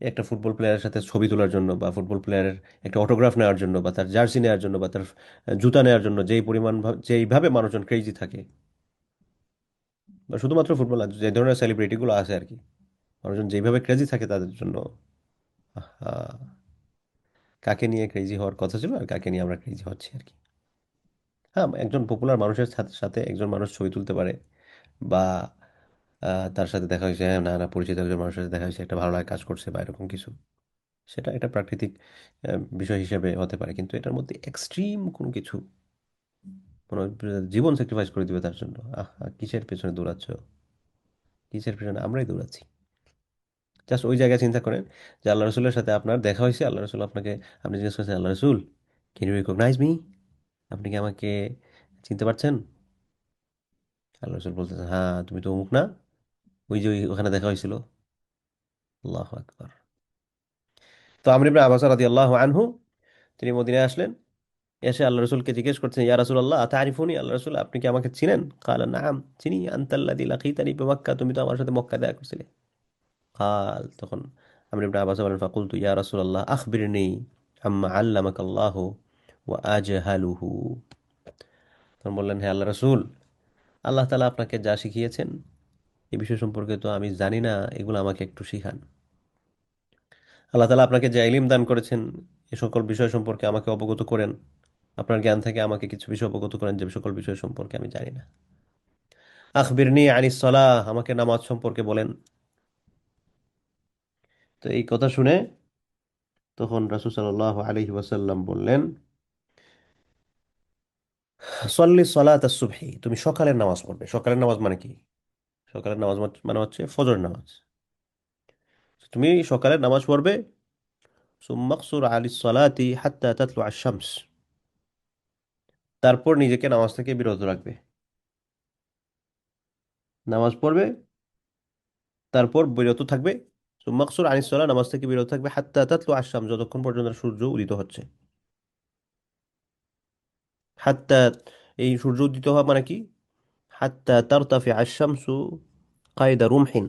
একটা ফুটবল প্লেয়ারের সাথে ছবি তোলার জন্য বা ফুটবল প্লেয়ারের একটা অটোগ্রাফ নেওয়ার জন্য বা তার জার্সি নেওয়ার জন্য বা তার জুতা নেওয়ার জন্য যেই পরিমাণ যেইভাবে মানুষজন ক্রেজি থাকে, বা শুধুমাত্র ফুটবল না, যে ধরনের সেলিব্রিটিগুলো আছে আর কি, মানুষজন যেইভাবে ক্রেজি থাকে তাদের জন্য, আহা, কাকে নিয়ে ক্রেজি হওয়ার কথা ছিল আর কাকে নিয়ে আমরা ক্রেজি হচ্ছি আর কি। হ্যাঁ, একজন পপুলার মানুষের সাথে সাথে একজন মানুষ ছবি তুলতে পারে, বা তার সাথে দেখা হয়েছে, হ্যাঁ, না না, পরিচিত একজন মানুষের সাথে দেখা হয়েছে, একটা ভালো লাগা কাজ করছে বা এরকম কিছু, সেটা একটা প্রাকৃতিক বিষয় হিসেবে হতে পারে, কিন্তু এটার মধ্যে এক্সট্রিম কোনো কিছু, মনে হয় জীবন স্যাক্রিফাইস করে দিবে তার জন্য। কিসের পেছনে দৌড়াচ্ছ? কিসের পেছনে? আমরাই দৌড়াচ্ছি। জাস্ট ওই জায়গায় চিন্তা করেন যে আল্লাহ রসুলের সাথে আপনার দেখা হয়েছে, আল্লাহ রসুল আপনাকে, আপনি জিজ্ঞেস করছেন, আল্লাহ রসুল, ক্যান ইউ রিকগনাইজ মি, আপনি কি আমাকে চিনতে পারছেন? আল্লাহ রসুল বলতেছেন, হ্যাঁ, তুমি তো অমুক না, ওই যে ওখানে দেখা হয়েছিল। আল্লাহু আকবার। তো আমর ইবনে আবাস রাদিয়াল্লাহু আনহু, তিনি মদিনায় আসলেন, এসে আল্লাহ রসুলকে জিজ্ঞেস করছেন, ইয়া রাসূলুল্লাহ আতারিফুনি, আল্লাহ রসুল, আপনি কি আমাকে চিনেন? ক্বালা নাম, চিনি। আনতাল্লাযী লাকীতানি বিমাক্কা, তুমি তো আমার সাথে মক্কায় দেখা করছিলে। তখন আমর ইবনে আব্বাস বলেন, ফাকুলতু ইয়া রাসূলুল্লাহ আখবিরনি আম্মা আল্লামাকাল্লাহু ওয়া আজহালুহু। তখন বললেন, হে আল্লাহ রসুল, আল্লাহ তাআলা আপনাকে যা শিখিয়েছেন এই বিষয় সম্পর্কে তো আমি জানি না, এগুলো আমাকে একটু শিখান। আল্লাহ তাআলা আপনাকে যে ইলম দান করেছেন, এ সকল বিষয় সম্পর্কে আমাকে অবগত করেন। আপনার জ্ঞান থেকে আমাকে কিছু বিষয় অবগত করেন যে সকল বিষয় সম্পর্কে আমি জানি না। আখবিরনি আনিস সালাহ, আমাকে নামাজ সম্পর্কে বলেন। তো এই কথা শুনে তখন রাসূল সাল্লাল্লাহু আলাইহি ওয়াসাল্লাম বললেন, সল্লি সলাত সুবহি, তুমি সকালের নামাজ পড়বে। সকালের নামাজ মানে কি? সকালের নামাজ মানে হচ্ছে ফজর নামাজ। তুমি সকালের নামাজ পড়বে। সুম্মাকসুর আলিস সলাতি হাত্তা তাতলু আশ-শামস, তারপর নিজেকে নামাজ থেকে বিরত রাখবে। নামাজ পড়বে, তারপর বিরত থাকবে। সুম্মাকসুর আনিস সলাহ, নামাজ থেকে বিরত থাকবে, হাত্তা তাতলু আশ-শামস, যতক্ষণ পর্যন্ত সূর্য উদিত হচ্ছে। হাত্তা, এই সূর্য উদিত হওয়া মানে কি? হাত্তা তারতাফি আশ-শামসু কায়দা রুমহিন,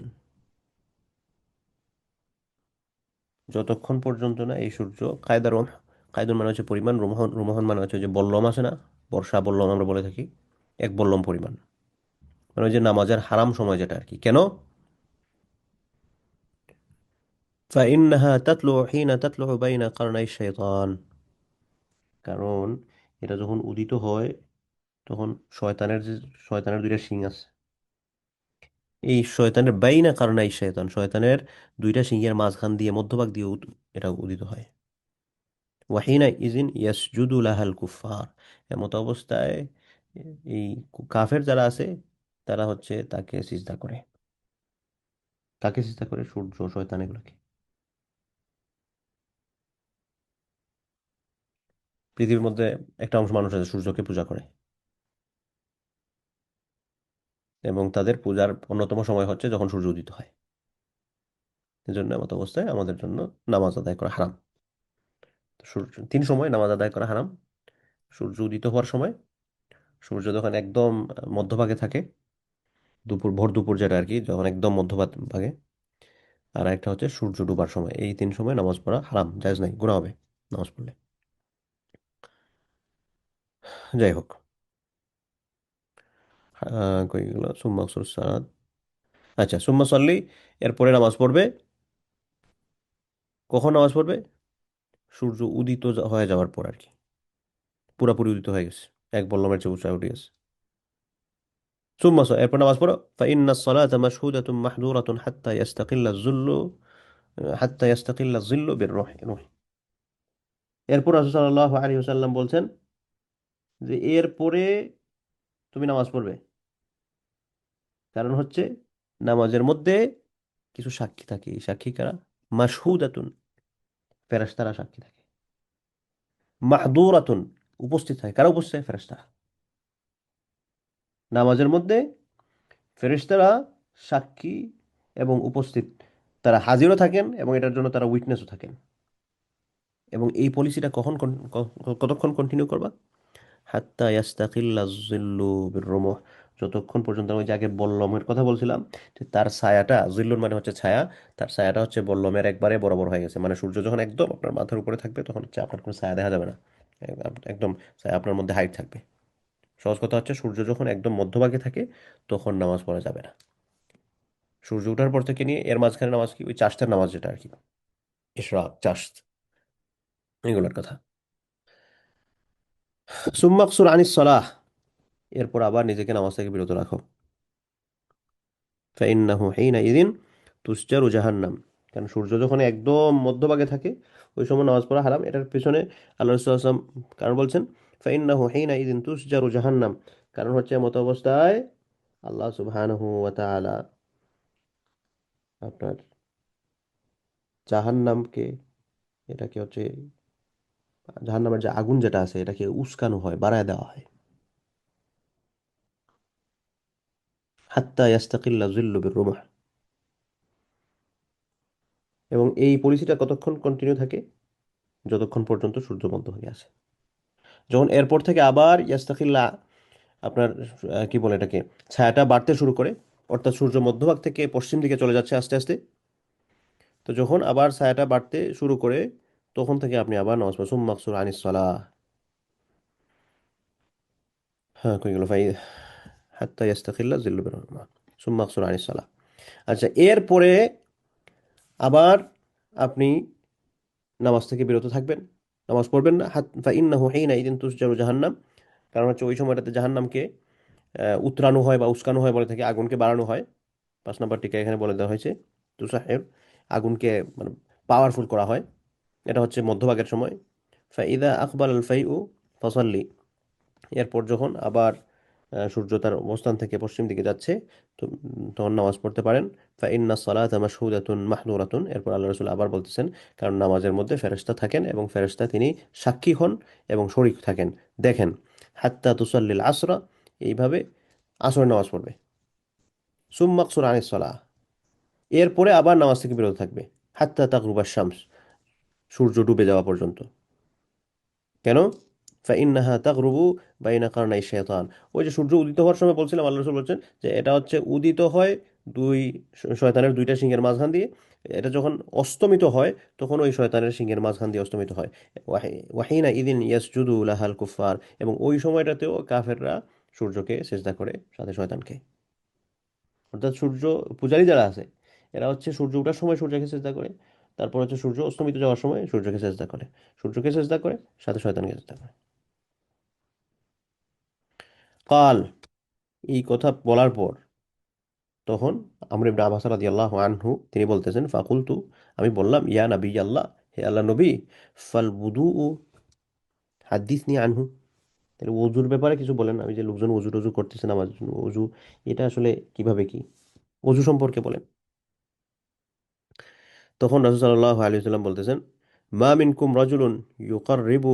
যতক্ষণ পর্যন্ত না এই সূর্য, কায়দা রুমহ, কায়দুন মানে হচ্ছে পরিমাণ, রুমহন, রুমহন মানে হচ্ছে যে বল্লম আছে না, বর্ষা বল্লম আমরা বলে থাকি, এক বল্লম পরিমাণ, মানে ওই যে নামাজের হারাম সময় যেটা আর কি। কেন? فإنها تطلع حين تطلع بين قرني الشيطان, কারণ এটা যখন উদিত হয় তখন শয়তানের দুইটা শিং আছে, এই শয়তানের বাইনা কারণাই শয়তান, শয়তানের দুইটা শিংয়ের মাঝখান দিয়ে, মধ্যভাগ দিয়ে এটা উদিত হয়। ওয়াহিনা ইজিন ইয়াসজুদু লাহাল কুফার, এমত অবস্থায় এই কাফের যারা আছে তারা হচ্ছে তাকে সিজদা করে। কাকে সিজদা করে? সূর্য, শয়তান, এগুলোকে। পৃথিবীর মধ্যে একটা অংশ মানুষ আছে সূর্যকে পূজা করে, এবং তাদের পূজার অন্যতম সময় হচ্ছে যখন সূর্য উদিত হয়। এজন্য এমত অবস্থায় আমাদের জন্য নামাজ আদায় করা হারাম। সূর্য তিন সময় নামাজ আদায় করা হারাম: সূর্য উদিত হওয়ার সময়, সূর্য যখন একদম মধ্যভাগে থাকে, ভোর দুপুর যেটা আর কি, যখন একদম মধ্যভাগে, আর একটা হচ্ছে সূর্য ডুবার সময়। এই তিন সময় নামাজ পড়া হারাম, জায়েজ নাই, গুনাহ হবে নামাজ পড়লে। যাই হোক, কই গেল সুম্মা আকসুর সালাত। আচ্ছা, সুম্মা সল্লি, এরপরে নামাজ পড়বে। কখন নামাজ পড়বে? সূর্য উদিত হয়ে যাওয়ার পর আর কি, পুরাপুরি উদিত হয়ে গেছে, এক বল্লমের চেয়ে উঁচা উঠে গেছে। এরপর নামাজ পড়ো। ফাইন্না সলাতা মাশহুদাতুম মাহদুরাতুন হাত্তা ইয়াস্তাকিল্লা যিল্লু রুহ। এরপর রাসূল সাল্লাল্লাহু আলাইহি ওয়াসাল্লাম বলছেন যে এরপরে তুমি নামাজ পড়বে, কারণ হচ্ছে নামাজের মধ্যে কিছু সাক্ষী থাকে। এই সাক্ষী কারা? মাশহুদাতুন, ফেরেশতারা সাক্ষী থাকে। মাহদুরাতুন, উপস্থিত থাকে। কারা উপস্থিত থাকে? ফেরেশতারা। নামাজের মধ্যে ফেরেশতারা সাক্ষী এবং উপস্থিত, তারা হাজিরও থাকেন এবং এটার জন্য তারা উইটনেসও থাকেন। এবং এই পলিসিটা কতক্ষণ কন্টিনিউ করবা? হাত্তা ইয়াস্তাকিল্লা যিল্লু বিররুমুহ, যতক্ষণ পর্যন্ত, ওই যে আগে বল্লমের কথা বলছিলাম, যে তার ছায়াটা, যিল্লুন মানে হচ্ছে ছায়া, তার ছায়াটা হচ্ছে বল্লমের একবারে বরাবর হয়ে গেছে। মানে সূর্য যখন একদম আপনার মাথার উপরে থাকবে তখন হচ্ছে আপনার কোনো ছায়া দেখা যাবে না, একদম ছায়া আপনার মধ্যে হাইট থাকবে। সহজ কথা হচ্ছে, সূর্য যখন একদম মধ্যভাগে থাকে তখন নামাজ পড়া যাবে না। সূর্য ওঠার পর থেকে নিয়ে এর মাঝখানে নামাজ কি? ওই চাষতের নামাজ যেটা আর কি, ইশরাক, চাষত, এগুলোর কথা। সুম্মাকসুর আনিস সালাহ, এরপর আবার নিজেকে নামাজ থেকে বিরত রাখো। ফাইন্নাহু হিনাইযিন তুসজারু জাহান্নাম, কারণ সূর্য যখন একদম মধ্যভাগে থাকে ওই সময় নামাজ পড়া হারাম। এটার পেছনে আল্লাহ রাসূল সাল্লাল্লাহু আলাইহি ওয়াসাল্লাম কারণ বলছেন, ফাইন্নাহু হিনাইযিন তুসজারু জাহান্নাম, কারণ হচ্ছে এমত অবস্থায় আল্লাহ সুবহানাহু ওয়া তাআলা আপনার জাহান্নামকে, এটাকে হচ্ছে জাহান্নামের যে আগুন যেটা আছে এটাকে উস্কানো হয়, বাড়ায় দেওয়া হয়। হাত্তা ইয়াস্তাকিল্লা যিল্লু বিররুমহ। এবং এই পলিসিটা কতক্ষণ কন্টিনিউ থাকে? যতক্ষণ পর্যন্ত সূর্য মধ্যভাগে আসে। যখন এরপর থেকে আবার ইয়াস্তাকিল্লা, আপনার কি বলে এটাকে, ছায়াটা বাড়তে শুরু করে, অর্থাৎ সূর্য মধ্যভাগ থেকে পশ্চিম দিকে চলে যাচ্ছে আস্তে আস্তে, তো যখন আবার ছায়াটা বাড়তে শুরু করে তখন থেকে আপনি আবার নামাজ পড়ুন। সুম্মা আকসুর আনিস সালাহ। হ্যাঁ, কই গেল? হাত্তা ইয়াস্তাকিল্লা যিল্লু বিররুমহ সুম্মা আকসুর আনিস সালাহ। আচ্ছা, এরপরে আবার আপনি নামাজ থেকে বিরত থাকবেন, নামাজ পড়বেন না। ফাইন্নাহু হিনাইযিন তুসজারু জাহান্নাম, কারণ হচ্ছে ওই সময়টাতে জাহান্নামকে উতরানো হয় বা উস্কানো হয় বলে থাকে, আগুনকে বাড়ানো হয়। 5 নম্বর টিকা এখানে বলে দেওয়া হয়েছে, তুসাহের, আগুনকে মানে পাওয়ারফুল করা হয়। এটা হচ্ছে মধ্যভাগের সময়। ফাইদা আকবাল আল ফাইউ ফসল্লি, এরপর যখন আবার সূর্য তার অবস্থান থেকে পশ্চিম দিকে যাচ্ছে, তখন নামাজ পড়তে পারেন। ফাইন্না সালাতা মাশহুদাতুন মাহদুরাতুন, এরপর আল্লাহ রাসূল আবার বলতেছেন, কারণ নামাজের মধ্যে ফেরেশতা থাকেন এবং ফেরেশতা তিনি সাক্ষী হন এবং শরীক থাকেন, দেখেন। হাত্তা তুসাল্লিল আসরা, এইভাবে আসরের নামাজ পড়বে। সুম্মা আকসুর আনিস সালাহ, এরপরে আবার নামাজ থেকে বিরত থাকবে। হাত্তা তাগরুবা শামস, সূর্য ডুবে যাওয়া পর্যন্ত। কেন? ফাইন্নাহা তাগরুবু বাইনা কারনাই শাইতান, ওই যে সূর্য উদিত হওয়ার সময় বলছিলাম, আল্লাহ রাসূল বলছেন যে এটা হচ্ছে উদিত হয় দুই শয়তানের দুইটা সিংহের মাঝখান দিয়ে। এটা যখন অস্তমিত হয় তখন ওই শয়তানের সিংহের মাঝখান দিয়ে অস্তমিত হয়। ওয়াহিনা ইদিন ইয়াসজুদু লাহাল কুফার, এবং ওই সময়টাতেও কাফেররা সূর্যকে সিজদা করে, সাথে শয়তানকে। অর্থাৎ সূর্য পূজারী যারা আছে এরা হচ্ছে সূর্য ওঠার সময় সূর্যকে সিজদা করে, তারপর হচ্ছে সূর্য অস্তমিত যাওয়ার সময় সূর্যকে সিজদা করে, সূর্যকে সিজদা করে, সাথে শয়তানকে সিজদা করে। কাল, এই কথা বলার পর তখন আমর ইবনে আবাস রাদিয়াল্লাহু আনহু তিনি বলতেছেন, ফাকুলতু, আমি বললাম, ইয়া নবী আল্লাহ, হে আল্লাহ নবী, ফাল বুদু হাদিসনি আনহু, তাহলে ওযুর ব্যাপারে কিছু বলেন। আমি যে লোকজন ওযু টযু করতেছেন আমার জন্য, ওযু এটা আসলে কিভাবে কি, ওযু সম্পর্কে বলেন। তখন রাসূল সাল্লাল্লাহু আলাইহি ওয়াসাল্লাম বলতেছেন, মা মিনকুম রাজুলুন ইউকাররিবু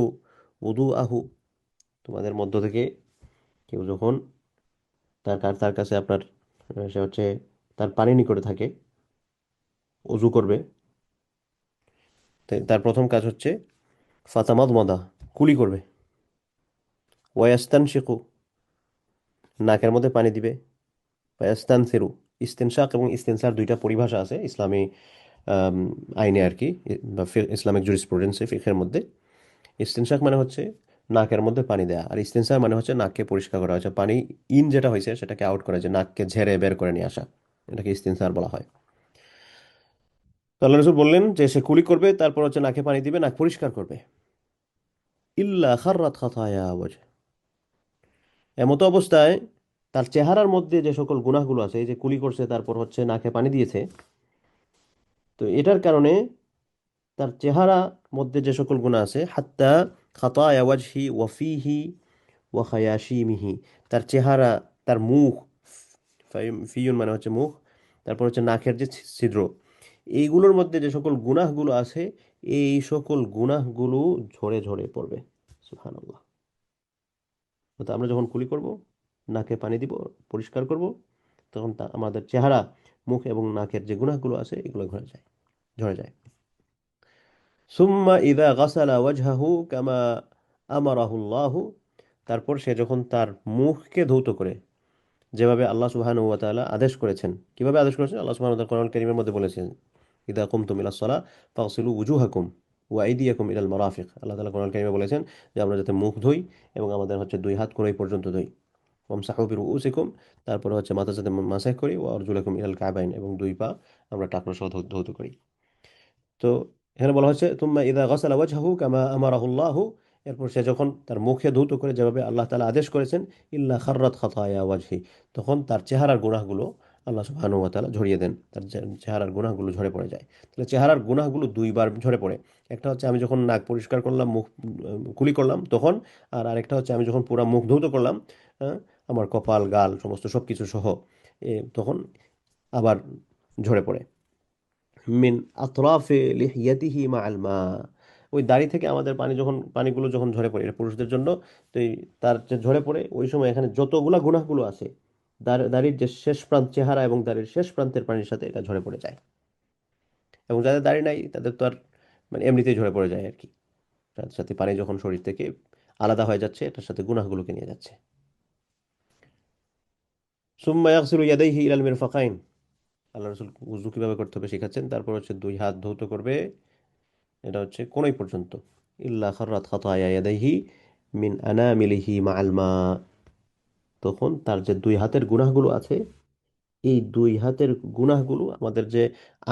উযুআহু, তোমাদের মধ্য থেকে কেউ যখন তার কাছে আপনার সে হচ্ছে তার পানি নিকটে থাকে, অজু করবে, তার প্রথম কাজ হচ্ছে ফাতামাদমাদা, কুলি করবে। ওয়াস্তানশিকু, নাকের মধ্যে পানি দিবে। ওয়াস্তানসিরু, ইস্তেনশাক এবং ইস্তেনসার দুইটা পরিভাষা আছে ইসলামী আম, আইনে আর কি, বা ইসলামিক জুরিসপ্রুডেন্সে, ফিকহের মধ্যে। ইস্তেনশাক মানে হচ্ছে নাকের মধ্যে পানি দেয়া, আর ইস্তেনসার মানে হচ্ছে নাককে পরিষ্কার করা হয়েছে, পানি ইন যেটা হয়েছে সেটাকে আউট করা, যে নাককে ঝেড়ে বের করে নিয়ে আসা, এটাকে ইস্তেনসার বলা হয়। তো আল্লাহ রসুল বললেন যে সে কুলি করবে, তারপর হচ্ছে নাকে পানি দিবে, নাক পরিষ্কার করবে। ইল্লা খাররাত খাতায়া ওয়াজহ, এমতো অবস্থায় তার চেহারার মধ্যে যে সকল গুনাহগুলো আছে, এই যে কুলি করছে তারপর হচ্ছে নাকে পানি দিয়েছে, তো এটার কারণে তার চেহারা মধ্যে যে সকল গুনাহ আছে, হাত্তা খাতায়া ওয়াজহি ওয়া ফিহি ওয়া খায়াশিমিহি, তার চেহারা, তার মুখ, ফিয়ুন মানে হচ্ছে মুখ, তারপর হচ্ছে নাকের যে ছিদ্র, এইগুলোর মধ্যে যে সকল গুনাহগুলো আছে, এই সকল গুনাহগুলো ঝরে ঝরে পড়বে। সুবহানাল্লাহ। তো আমরা যখন কুলি করব, নাকে পানি দিব, পরিষ্কার করব, তখন আমাদের চেহারা, মুখ এবং নাকের যে গুনাহগুলো আছে এগুলো ঝরে যায়। সুম্মা ইদা গাসালা ওয়াজহাহু কামা আমারাহুল্লাহু, তারপর সে যখন তার মুখকে ধৌত করে, যেভাবে আল্লাহ সুবহানাহু ওয়া তাআলা আদেশ করেছেন। কিভাবে আদেশ করেছেন? আল্লাহ সুবহানাহু ওয়া তাআলা কোরআন কারীমের মধ্যে বলেছেন, ইদা কুমতুম ইলাস সালাহ ফাগসিলু ওয়ুজুহাকুম ওয়া আইদিয়াকুম ইলাল মারাফিক। আল্লাহ তাআলা কোরআন কারীমে বলেছেন যে আমরা যাতে মুখ ধুই এবং আমাদের হচ্ছে দুই হাত কোণাই পর্যন্ত ধুই। ওয়ামসাহু বিরুউসিকুম, তারপরে হচ্ছে মাথার সাথে মাসাহ করি, ওয়া আরজুলাকুম ইলাল কাবাইন, এবং দুই পা আমরা টাকনো সহ ধৌত করি। তো এখানে বলা হচ্ছে তুম্মা ইদা গাসালা ওয়াজহাহু কামা আমারাহুল্লাহু, এরপর সে যখন তার মুখে ধৌত করে যেভাবে আল্লাহ তাআলা আদেশ করেছেন, ইল্লা খাররাত খাতায়া ওয়াজহি, তখন তার চেহারার গুনাহগুলো আল্লাহ সুবহানাহু ওয়া তাআলা ঝরিয়ে দেন, তার চেহারার গুনাহগুলো ঝরে পড়ে যায়। তাহলে চেহারার গুনাহগুলো দুইবার ঝরে পড়ে। একটা হচ্ছে আমি যখন নাক পরিষ্কার করলাম, মুখ কুলি করলাম তখন, আর আরেকটা হচ্ছে আমি যখন পুরা মুখ ধৌত করলাম, হ্যাঁ, আমার কপাল, গাল, সমস্ত সবকিছু সহ, তখন আবার ঝরে পড়ে। মিন আতরাফে লিহিয়াতিহি মাআল মা, ওই দাড়ি থেকে আমাদের পানিগুলো যখন ঝরে পড়ে, এটা পুরুষদের জন্য। তো তার যে ঝরে পড়ে ওই সময় এখানে যতগুলা গুনাহগুলো আছে, দাড়ির যে শেষ প্রান্ত, চেহারা এবং দাড়ির শেষ প্রান্তের পানির সাথে এটা ঝরে পড়ে যায়। এবং যাদের দাড়ি নাই তাদের তো আর মানে এমনিতেই ঝরে পড়ে যায় আর কি। তার সাথে পানি যখন শরীর থেকে আলাদা হয়ে যাচ্ছে, এটার সাথে গুনাহগুলোকে নিয়ে যাচ্ছে। সুম্মা ইয়াগসিলু ইয়াদাইহি ইলাল মিরফাকাইন, আল্লাহ রাসূল ওযু কিভাবে করতে হবে শিখাচ্ছেন। তারপর হচ্ছে দুই হাত ধৌত করবে, এটা হচ্ছে কোনই পর্যন্ত। ইল্লা খাররাত খাতায়া ইয়াদাইহি মিন আনামিলিহি মাআল মা, তখন তার যে দুই হাতের গুনাহগুলো আছে, এই দুই হাতের গুনাহগুলো, আমাদের যে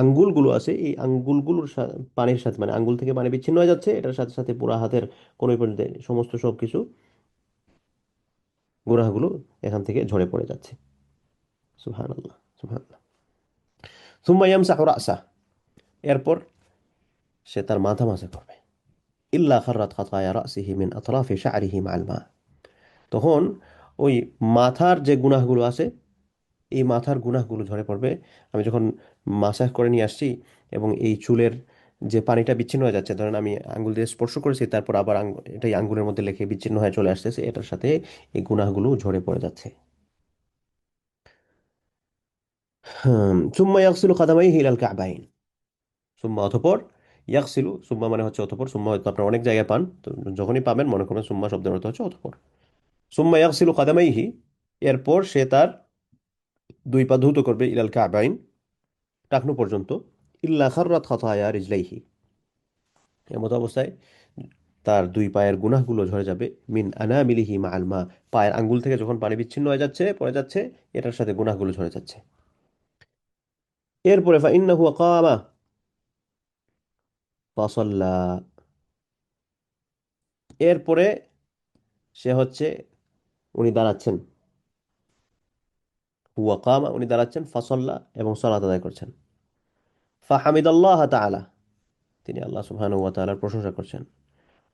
আঙ্গুলগুলো আছে, এই আঙ্গুলগুলোর পানির সাথে, মানে আঙ্গুল থেকে পানি বিচ্ছিন্ন হয়ে যাচ্ছে, এটার সাথে সাথে পুরা হাতের কোনই পর্যন্ত সমস্ত সবকিছু গুনাহগুলো এখান থেকে ঝরে পড়ে যাচ্ছে। সুবহানাল্লাহ, সুবহানাল্লাহ। সুম্মা ইয়ামসাহু রাসা, এরপর সে তার মাথা মাসা করবে। ইল্লা খাররাত খাতায়া রাসিহি মিন আতরাফি শা'রিহি মাআল মা, তখন ওই মাথার যে গুনাহগুলো আছে, এই মাথার গুনাহগুলো ঝরে পড়বে। আমি যখন মাসাজ করে নিয়ে আসছি এবং এই চুলের যে পানিটা বিচ্ছিন্ন হয়ে যাচ্ছে, ধরেন আমি আঙ্গুল দিয়ে স্পর্শ করেছি, তারপর আবার এটাই আঙ্গুলের মধ্যে লেগে বিচ্ছিন্ন হয়ে চলে আসতেছে, এটার সাথে এই গুনাহগুলো ঝরে পড়ে যাচ্ছে। সুম্মা ইয়াগসিলু কাদামাইহি ইলাল কা'বাইন, সুম্মা অতঃপর, ইয়াগসিলু, সুম্মা মানে হচ্ছে অতঃপর, সুম্মা হয়তো আপনারা অনেক জায়গায় পান, তো যখনই পাবেন মনে করবেন সুম্মা শব্দের অর্থ হচ্ছে অতঃপর। সুম্মা ইয়াগসিলু কাদামাইহি, এরপর সে তার দুই পা ধৌত করবে, ইলাল কা'বাইন, টাকনু পর্যন্ত। ইল্লা খাররাত খাতায়া রিজলাইহি, এমত অবস্থায় তার দুই পায়ের গুনাহগুলো ঝরে যাবে। মিন আনামিলিহি মাআল মা, পায়ের আঙ্গুল থেকে যখন পানি বিচ্ছিন্ন হয়ে যাচ্ছে, পড়ে যাচ্ছে, এটার সাথে গুনাহগুলো ঝরে যাচ্ছে। এরপরে ফাইন্নাহু কামা ফাসাল্লা, এরপরে সে হচ্ছে, উনি দাঁড়াচ্ছেন, হুয়া কামা, উনি দাঁড়াচ্ছেন, ফাসাল্লা, এবং সালাত আদায় করছেন। ফাহামিদাল্লাহ তাআলা, তিনি আল্লাহ সুবহানাহু ওয়া তাআলার প্রশংসা করছেন।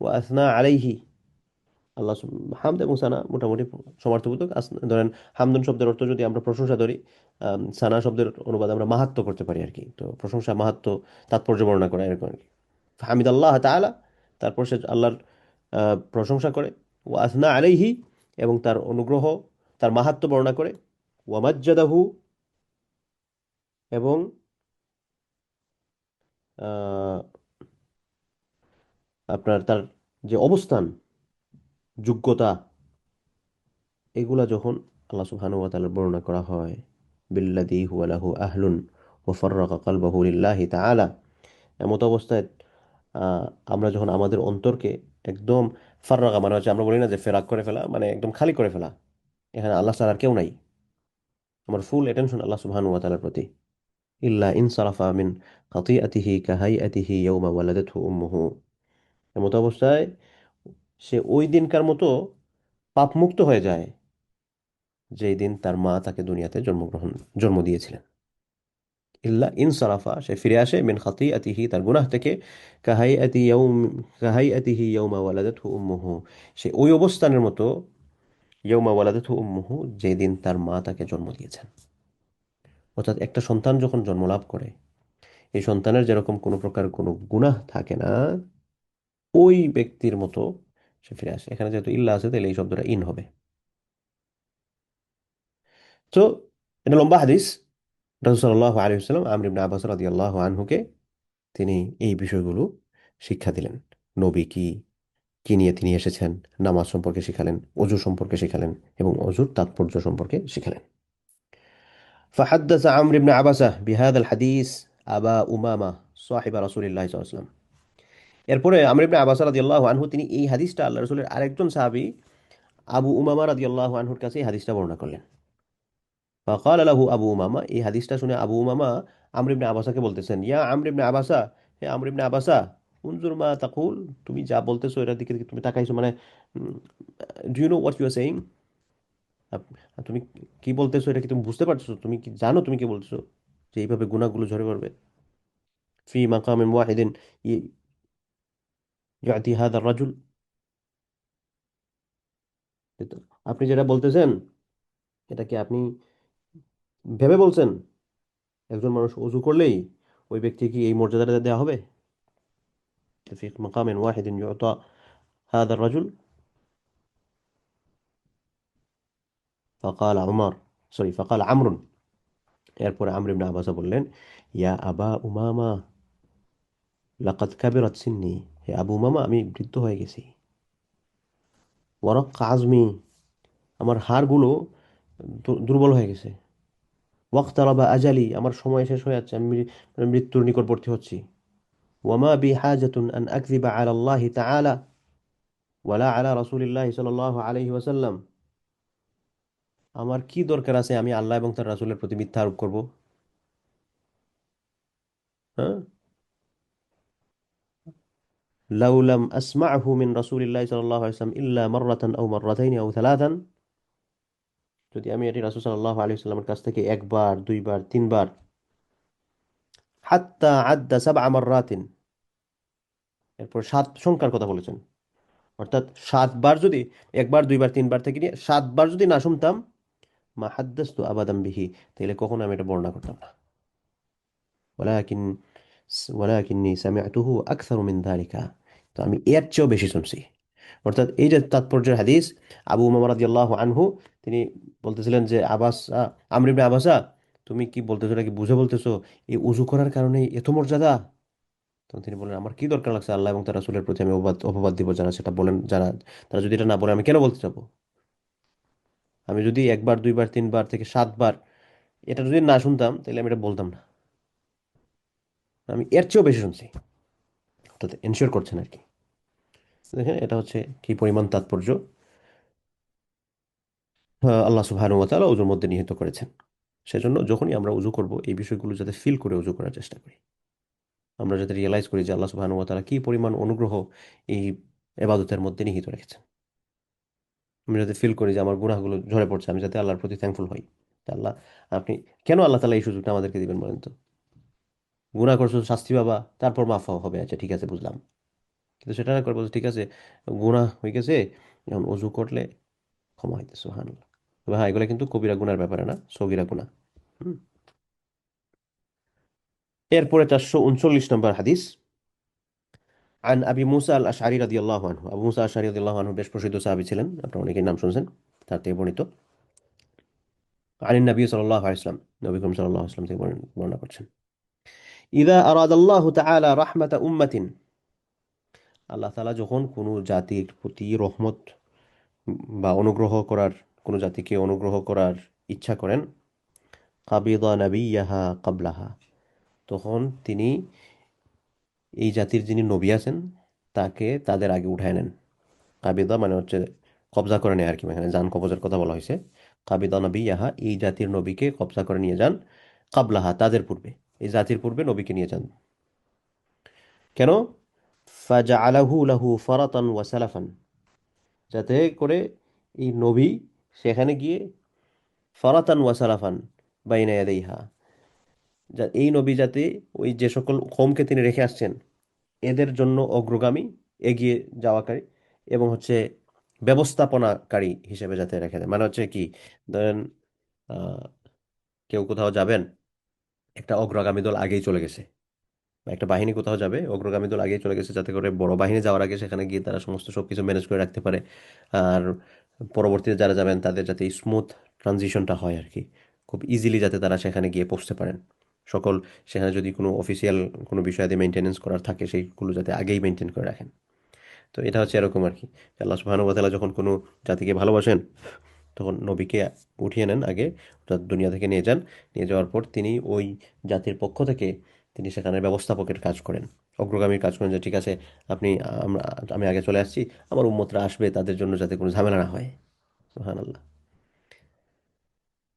ওয়া আথনা আলাইহি, আল্লাহ হামদ এবং সানা মোটামুটি সমার্থবোধক। ধরেন হামদুন শব্দের অর্থ যদি আমরা প্রশংসা ধরি, সানা শব্দের অনুবাদ আমরা মাহাত্ম্য করতে পারি আর কি। তো প্রশংসা, মাহাত্ম্য, তাৎপর্য বর্ণনা করা এরকম আর কি। হামিদ আল্লাহ তাআলা, তারপর সে আল্লাহর প্রশংসা করে। ওয়া আসনা আলাইহি, এবং তার অনুগ্রহ, তার মাহাত্ম্য বর্ণনা করে। ওয়া মাজ্জাদাহু, এবং আহ, আপনার তার যে অবস্থান, যোগ্যতা, এগুলা যখন আল্লাহ সুবহানাহু ওয়া তাআলার বর্ণনা করা হয়, বিল্লাযী হুয়া লাহু আহলুন ওয়া ফাররাকা কলবাহু লিল্লাহি তাআলা, এমত অবস্থায় আহ, আমরা যখন আমাদের অন্তরকে একদম ফাররাকা, মানে হচ্ছে আমরা বলি না যে ফেরাক করে ফেলা, মানে একদম খালি করে ফেলা, এখানে আল্লাহ ছাড়া আর কেউ নাই, আমার ফুল অ্যাটেনশন আল্লাহ সুবহানাহু ওয়া তাআলার প্রতি, ইল্লা ইনসারাফা মিন খাতিআতিহি কাহাইআতিহি ইয়াওমা ওয়ালাদাতহু উম্মুহু, এমত অবস্থায় সে ওই দিনকার মতো পাপমুক্ত হয়ে যায় যেই দিন তার মা তাকে দুনিয়াতে জন্ম দিয়েছিলেন। ইল্লা ইনসারাফা, সে ফিরে আসে মিন খাতিআতিহি, তার গুনাহ থেকে, কাহাইআতিহি ইয়াউমা ওয়ালাদাতহু উম্মুহু, সে ওই অবস্থানের মতো, ইয়াউমা ওয়ালাদাতহু উম্মুহু, যেদিন তার মা তাকে জন্ম দিয়েছেন। অর্থাৎ একটা সন্তান যখন জন্ম লাভ করে, এই সন্তানের যেরকম কোনো প্রকার কোনো গুনাহ থাকে না, ওই ব্যক্তির মতো সে ফিরে আসে। এখানে যেহেতু ইল্লা আছে, তাহলে এই শব্দটা ইন হবে। তো এটা লম্বা হাদিস। রাসূল সাল্লাল্লাহু আলাইহি ওয়াসাল্লাম আমর ইবনে আব্বাস রাদিয়াল্লাহু আনহুকে তিনি এই বিষয়গুলো শিক্ষা দিলেন। নবী কি কি নিয়ে তিনি এসেছেন, নামাজ সম্পর্কে শিখালেন, অজু সম্পর্কে শিখালেন, এবং অজুর তাৎপর্য সম্পর্কে শিখালেন। فحدث عمرو بن عبسة بهذا الحديث আবা উমামা সাহিবা রাসূলিল্লাহ সাল্লাল্লাহু আলাইহি ওয়াসাল্লাম। এরপরে আমর ইবনে আব্বাস রাদিয়াল্লাহু আনহু তিনি এই হাদিসটা আল্লাহ রাসূলের আরেকজন সাহাবী আবু উমামা রাদিয়াল্লাহু আনহুর কাছে এই হাদিসটা বর্ণনা করলেন। ফাকাল লাহু আবু উমামা, এই হাদিসটা শুনে আবু উমামা আমর ইবনে আবাসাকে বলতেছেন, ইয়া আমর ইবনে আবাসা, হে আমর ইবনে আবাসা, উনজুর মা তাকুল, তুমি যা বলতেছো এটার দিকে তুমি তাকাইছো, মানে do you know what you are saying, তুমি কি বলতেছো এটা কি তুমি বুঝতে পারছো, তুমি কি জানো তুমি কি বলতেছো, যে এইভাবে গুনাহগুলো ঝরে পড়বে। ফি মাকামিন ওয়াহিদিন ইয়াতি হাদা রাজুল, আপনি যেটা বলতেছেন এটা কি আপনি ভেবে বলছেন, একজন মানুষ অজু করলেই ওই ব্যক্তি কি এই মর্যাদাটা দেওয়া হবে, ফি মাকামিন ওয়াহিদিন ইউতা হাদা রাজুল। ফাকাল উমর, সরি ফাকাল আমরুন, এরপরে আমর ইবনে আবাসা বললেন, ইয়া আবা উমামা লাকাদ কাবিরাত সিন্নি, হে আবু উমামা আমি বৃদ্ধ হয়ে গেছি, ওয়ারাক্কা আজমি, আমার হাড়গুলো দুর্বল হয়ে গেছে, ওয়াক্তারাবা আজালি, আমার সময় শেষ হয়ে যাচ্ছে, আমি মৃত্যুর নিকটবর্তী হচ্ছি, ওয়ামা বি হাজাতুন আন আকযিবা আলা আল্লাহি তাআলা ওয়ালা আলা রাসূলিল্লাহি সাল্লাল্লাহু আলাইহি ওয়াসাল্লাম, আমার কি দরকার আছে আমি আল্লাহ এবং তার রাসূলের প্রতি মিথ্যা আরোপ করব। হ্যাঁ, লাউ লাম আসমা'হু মিন রাসূলিল্লাহি সাল্লাল্লাহু আলাইহি ওয়াসাল্লাম ইল্লা মাররাতান আও মাররাতাইনি আও থালাথান, যদি আমি এটি রাসূল সাল্লাল্লাহু আলাইহি ওয়াসাল্লামের কাছ থেকে একবার, দুইবার, তিনবার, হাত্তা আদ্দা সাবআ মাররাতিন, এরপর সাত সংখ্যার কথা বলেছেন, অর্থাৎ সাতবার যদি, একবার, দুইবার, তিনবার থেকে নিয়ে সাতবার যদি না শুনতাম, মা হাদ্দাসতু আবাদাম বিহি, তাহলে কখনো আমি এটা বর্ণনা করতাম না। ওয়ালাকিন ওয়ালাকিন্নী সামি'তুহু আকসারু মিন যালিকা, তো আমি এর চেয়েও বেশি শুনছি। অর্থাৎ এই যে তাৎপর্যের হাদিস, আবু উমামা রাদিয়াল্লাহু আনহু তিনি বলতেছিলেন যে আমর ইবনে আবাসা, তুমি কি বলতেছো, নাকি বুঝে বলতেছো এই উযু করার কারণে এত মর্যাদা। তখন তিনি বলেন, আমার কি দরকার লাগছে আল্লাহ এবং তার রাসূলের প্রতি আমি অপবাদ অপবাদ দিব, যারা সেটা বলেন, যারা, তারা যদি এটা না বলে আমি কেন বলতে যাবো। আমি যদি একবার, দুইবার, তিনবার থেকে সাতবার এটা যদি না শুনতাম, তাহলে আমি এটা বলতাম না। আমি এর চেয়েও বেশি শুনছি, অর্থাৎ এনশিওর করছেন আর কি। দেখেন এটা হচ্ছে কি পরিমাণ তাৎপর্য আল্লাহ সুবহানাহু ওয়া তাআলা ওজুর মধ্যে নিহিত করেছেন। সেজন্য যখনই আমরা উজু করব, এই বিষয়গুলো যাতে ফিল করে উজু করার চেষ্টা করি, আমরা যাতে রিয়েলাইজ করি যে আল্লাহ সুবহানাহু ওয়া তাআলা কি পরিমাণ অনুগ্রহ এই এবাদতের মধ্যে নিহিত রেখেছেন। আমি যাতে ফিল করি যে আমার গুনাহগুলো ঝরে পড়ছে, আমি যাতে আল্লাহর প্রতি থ্যাঙ্কফুল হই। তা আল্লাহ, আপনি কেন আল্লাহ তাআলা এই সুযোগটা আমাদেরকে দিবেন বলেন তো। গুনাহ করছো, শাস্তি পাবা, তারপর মাফ হবে, আচ্ছা ঠিক আছে বুঝলাম, কিন্তু সেটা না করে বলছে ঠিক আছে গুনাহ হয়ে গেছে, এখন অজু করলে ক্ষমা হইতে, সুবহানাল্লাহ। তবে হ্যাঁ, এগুলো কিন্তু কবিরা গুনার ব্যাপারে না, সগীরা গুনাহ। হুম। এরপরে 439 নম্বর হাদিস, আন আবি মুসা আল আশআরী রাদিয়াল্লাহু আনহু, আবু মুসা আশআরী রাদিয়াল্লাহু আনহু বেশ প্রসিদ্ধ সাহাবী ছিলেন, আপনারা অনেকেই নাম শুনছেন, তার থেকে বর্ণিত। আনিন নবী সাল্লাল্লাহু আলাইহি ওয়াসাল্লাম, নবী করিম সাল্লাল্লাহু আলাইহি ওয়াসাল্লাম থেকে বর্ণনা করছেন, ইদা আরাদাল্লাহু তাআলা রাহমাতা উম্মাতিন, আল্লাহ তাআলা যখন কোনো জাতির প্রতি রহমত বা অনুগ্রহ করার, কোনো জাতিকে অনুগ্রহ করার ইচ্ছা করেন, কাবিদা নাবিয়াহা কাবলাহা, তখন তিনি এই জাতির যিনি নবী আছেন তাকে তাদের আগে উঠায় নেন। কাবিদা মানে হচ্ছে কবজা করে নেয় আর কি, এখানে যান কবজের কথা বলা হয়েছে। কাবিদা নাবিয়াহা, এই জাতির নবীকে কবজা করে নিয়ে যান, কাবলাহা তাদের পূর্বে, এই জাতির পূর্বে নবীকে নিয়ে যান। কেন? ফাজআলাহু লাহু ফারাতান ওয়া সালাফান, যাতে করে এই নবী সেখানে গিয়ে ফারাতান ওয়া সালাফান বাইনা ইয়াদাইহা, এই নবী যাতে ওই যে সকল কওমকে তিনি রেখে আসছেন এদের জন্য অগ্রগামী, এগিয়ে যাওয়াকারী এবং হচ্ছে ব্যবস্থাপনাকারী হিসেবে যাতে রেখে দেয়। মানে হচ্ছে কি, ধরেন আহ, কেউ কোথাও যাবেন, একটা অগ্রগামী দল আগেই চলে গেছে, বা একটা বাহিনী কোথাও যাবে, অগ্রগামী দল আগেই চলে গেছে, যাতে করে বড় বাহিনী যাওয়ার আগে সেখানে গিয়ে তারা সমস্ত সবকিছু ম্যানেজ করে রাখতে পারে। আর পরবর্তীতে যারা যাবেন তাদের যাতে স্মুথ ট্রানজিশনটা হয় আর কি, খুব ইজিলি যাতে তারা সেখানে গিয়ে পৌঁছতে পারেন। সকল, সেখানে যদি কোনো অফিসিয়াল কোনো বিষয়াদি মেনটেনেন্স করার থাকে সেইগুলো যাতে আগেই মেনটেন করে রাখেন। তো এটা হচ্ছে এরকম আর কি, আল্লাহ সুবহানাহু ওয়া তাআলা যখন কোনো জাতিকে ভালোবাসেন তখন নবীকে উঠিয়ে নেন আগে, অর্থাৎ দুনিয়া থেকে নিয়ে যান। নিয়ে যাওয়ার পর তিনি ওই জাতির পক্ষ থেকে তিনি সেখানে ব্যবস্থাপকের কাজ করেন, অগ্রগামীর কাজ করেন, যে ঠিক আছে আপনি, আমরা, আমি আগে চলে আসছি, আমার উম্মতরা আসবে, তাদের জন্য যাতে কোনো ঝামেলা না হয়। সুবহানাল্লাহ।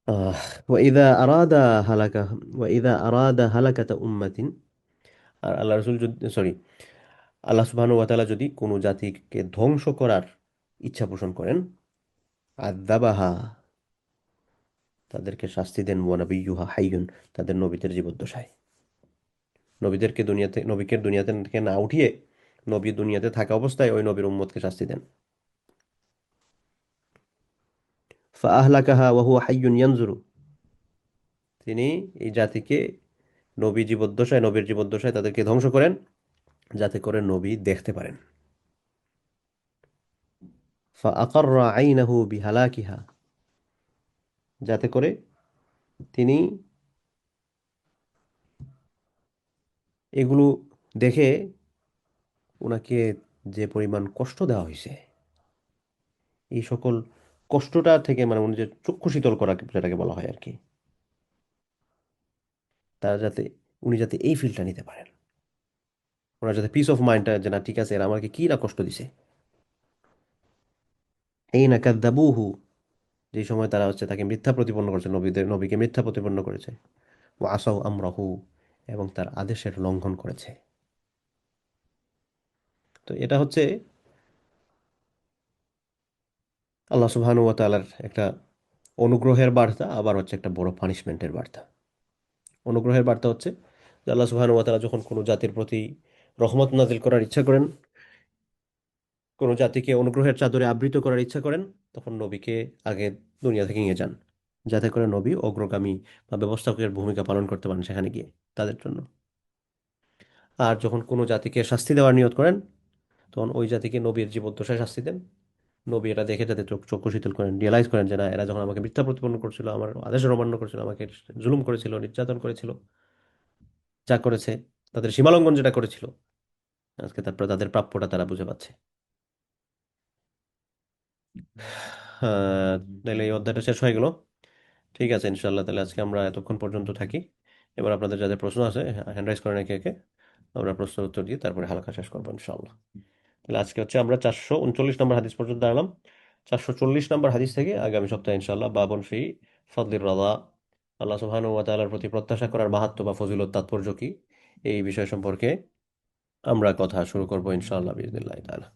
আহ ওয়াইদা আরাদা হালাকা ওয়াইদা আরাদা হালাকাতা উম্মাতিন, আর আল্লাহ রসুল যদি, সরি, আল্লাহ সুবহানাহু ওয়া তাআলা যদি কোনো জাতিকে ধ্বংস করার ইচ্ছা পোষণ করেন, আযাবাহা, তাদেরকে শাস্তি দেন, ওয়া নাবিয়্যুহা হাইয়ুন, তাদের নবীদের জীবদ্দশায়, নবীকে দুনিয়াতে থেকে না উঠিয়ে নবী দুনিয়াতে থাকা অবস্থায় ওই নবীর উম্মতকে শাস্তি দেন। ফাআহলাকাহা ওয়া হুয়া হাইয়ুন ইয়ানজুরু, তিনি এই জাতিকে নবীর জীবদ্দশায় তাদেরকে ধ্বংস করেন, যাতে করে নবী দেখতে পারেন। ফাআকাররা আইনাহু বিহালাকিহা, যাতে করে তিনি এগুলো দেখে ওনাকে যে পরিমাণ কষ্ট দেওয়া হয়েছে, এই সকল কষ্টটা থেকে মানে উনি যে চক্ষু শীতল করা যেটাকে বলা হয় আর কি, তারা যাতে, উনি যাতে এই ফিলটা নিতে পারেন, ওনার যাতে পিস অফ মাইন্ডটা, যে না ঠিক আছে এরা আমাকে কি না কষ্ট দিছে। এই না কাদ্দাবুহু, যে সময় তারা হচ্ছে তাকে মিথ্যা প্রতিপন্ন করেছে, নবীকে মিথ্যা প্রতিপন্ন করেছে, ও আসাও আমরাহু, এবং তার আদেশের লঙ্ঘন করেছে। তো এটা হচ্ছে আল্লাহ সুবহানাহু ওয়া তাআলার একটা অনুগ্রহের বার্তা, আবার হচ্ছে একটা বড় পানিশমেন্টের বার্তা। অনুগ্রহের বার্তা হচ্ছে যে আল্লাহ সুবহানাহু ওয়া তাআলা যখন কোনো জাতির প্রতি রহমত নাজিল করার ইচ্ছা করেন, কোনো জাতিকে অনুগ্রহের চাদরে আবৃত করার ইচ্ছা করেন, তখন নবীকে আগে দুনিয়া থেকে নিয়ে যান, যাতে করে নবী অগ্রগামী বা ব্যবস্থাপকের ভূমিকা পালন করতে পারেন সেখানে গিয়ে তাদের জন্য। আর যখন কোনো জাতিকে শাস্তি দেওয়ার নিয়ত করেন, তখন ওই জাতিকে নবীর জীবদ্দশায় শাস্তি দেন। নবী এটা দেখে যাতে চক্ষু শীতল করেন, রিয়েলাইজ করেন যে না, এরা যখন আমাকে মিথ্যা প্রতিপন্ন করছিল, আমার আদেশের অমান্য করছিল, আমাকে জুলুম করেছিল, নির্যাতন করেছিল, যা করেছে, তাদের সীমালঙ্ঘন যেটা করেছিল, আজকে তারপর তাদের প্রাপ্যটা তারা বুঝে পাচ্ছে। তাহলে এই অধ্যায়টা শেষ হয়ে গেল। ঠিক আছে ইনশাল্লাহ, তাহলে আজকে আমরা এতক্ষণ পর্যন্ত থাকি। এবার আপনাদের যাদের প্রশ্ন আছে হ্যান্ড রাইজ করেন একে একে, আমরা প্রশ্ন উত্তর দিয়ে তারপরে হালকা শেষ করবো ইনশাল্লাহ। তাহলে আজকে হচ্ছে আমরা 439 নম্বর হাদিস পর্যন্ত দাঁড়ালাম। 440 নম্বর হাদিস থেকে আগামী সপ্তাহে ইনশাল্লাহ বাবুন ফি ফদলির রাদা, আল্লাহ সুবহানাহু ওয়া তাআলার প্রতি প্রত্যাশা করার মাহাত্ম্য বা ফজিলত তাৎপর্য কি, এই বিষয় সম্পর্কে আমরা কথা শুরু করবো ইনশাআল্লাহ বিইজনিল্লাহি তাআলা।